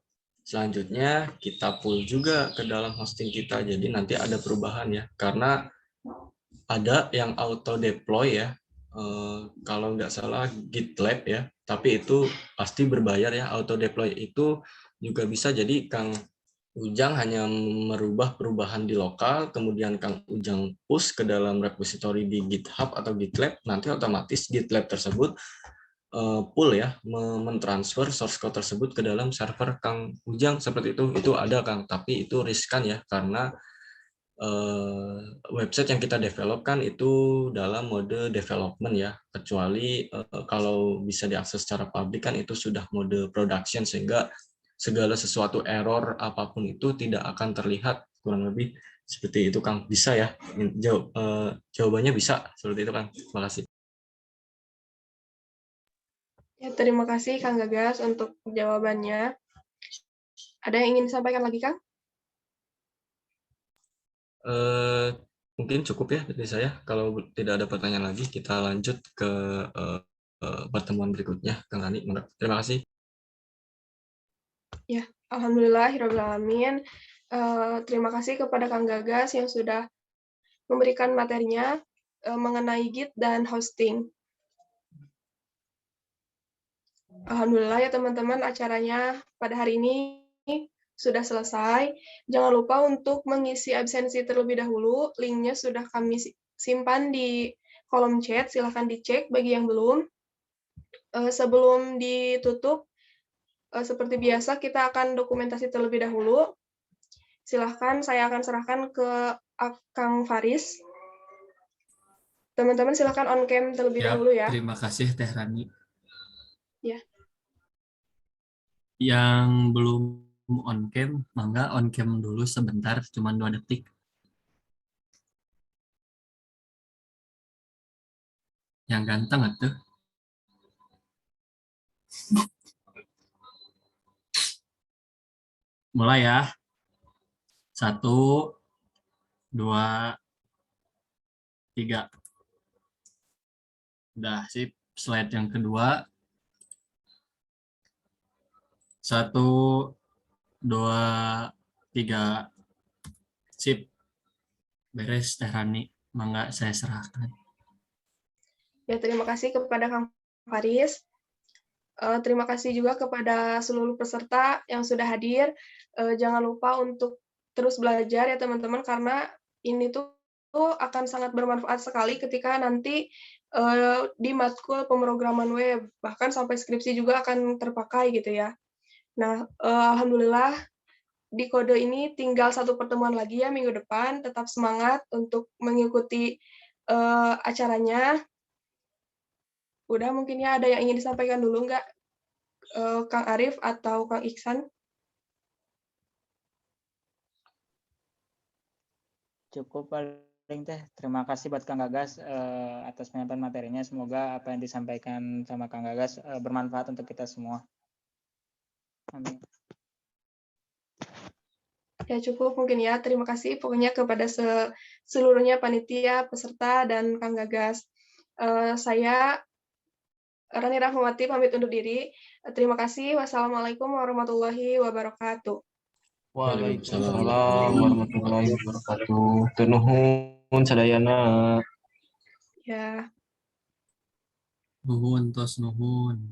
Selanjutnya kita pull juga ke dalam hosting kita. Jadi nanti ada perubahan ya, karena ada yang auto deploy ya. Kalau nggak salah GitLab ya, tapi itu pasti berbayar ya. Auto deploy itu juga bisa, jadi Kang Ujang hanya merubah perubahan di lokal, kemudian Kang Ujang push ke dalam repository di GitHub atau GitLab, nanti otomatis GitLab tersebut pull ya, mentransfer source code tersebut ke dalam server Kang Ujang, seperti itu ada Kang, tapi itu riskan ya, karena website yang kita develop kan itu dalam mode development ya, kecuali kalau bisa diakses secara publik kan itu sudah mode production, sehingga segala sesuatu error apapun itu tidak akan terlihat, kurang lebih seperti itu Kang. Bisa ya? Jawabannya bisa seperti itu Kang. Terima kasih. Ya, terima kasih Kang Gagas untuk jawabannya. Ada yang ingin disampaikan lagi, Kang? Mungkin cukup ya dari saya. Kalau tidak ada pertanyaan lagi, kita lanjut ke pertemuan berikutnya, Kang Rani. Terima kasih. Ya, alhamdulillahirrahmanirrahim. Terima kasih kepada Kang Gagas yang sudah memberikan materinya mengenai Git dan hosting. Alhamdulillah ya teman-teman, acaranya pada hari ini sudah selesai. Jangan lupa untuk mengisi absensi terlebih dahulu. Linknya sudah kami simpan di kolom chat. Silahkan dicek bagi yang belum. Sebelum ditutup, seperti biasa kita akan dokumentasi terlebih dahulu. Silahkan, saya akan serahkan ke Kang Faris. Teman-teman silahkan on cam terlebih dahulu ya. Terima kasih Teh Rani. Ya. Yang belum on cam, mangga on cam dulu sebentar, cuma 2 detik. Yang ganteng atuh. Mulai ya. 1, 2, 3. Udah, sip. Slide yang kedua. 1, 2, 3. Sip. Beres Teh Rani. Mangga saya serahkan. Ya, terima kasih kepada Kang Faris. Terima kasih juga kepada seluruh peserta yang sudah hadir. Jangan lupa untuk terus belajar ya teman-teman, karena ini tuh akan sangat bermanfaat sekali ketika nanti di matkul pemrograman web, bahkan sampai skripsi juga akan terpakai gitu ya. Nah, alhamdulillah di kode ini tinggal 1 pertemuan lagi ya minggu depan. Tetap semangat untuk mengikuti acaranya. Udah, mungkin ya ada yang ingin disampaikan dulu nggak? Kang Arif atau Kang Iksan? Cukup paling Teh. Terima kasih buat Kang Gagas atas penyampaian materinya. Semoga apa yang disampaikan sama Kang Gagas bermanfaat untuk kita semua. Amin. Ya cukup mungkin ya. Terima kasih pokoknya kepada seluruhnya panitia, peserta, dan Kang Gagas. Saya Rani Rahmawati pamit undur diri. Terima kasih. Wassalamualaikum warahmatullahi wabarakatuh. Waalaikumsalam warahmatullahi wabarakatuh. Tur nuhun sadayana. Ya. Nuhun tos nuhun.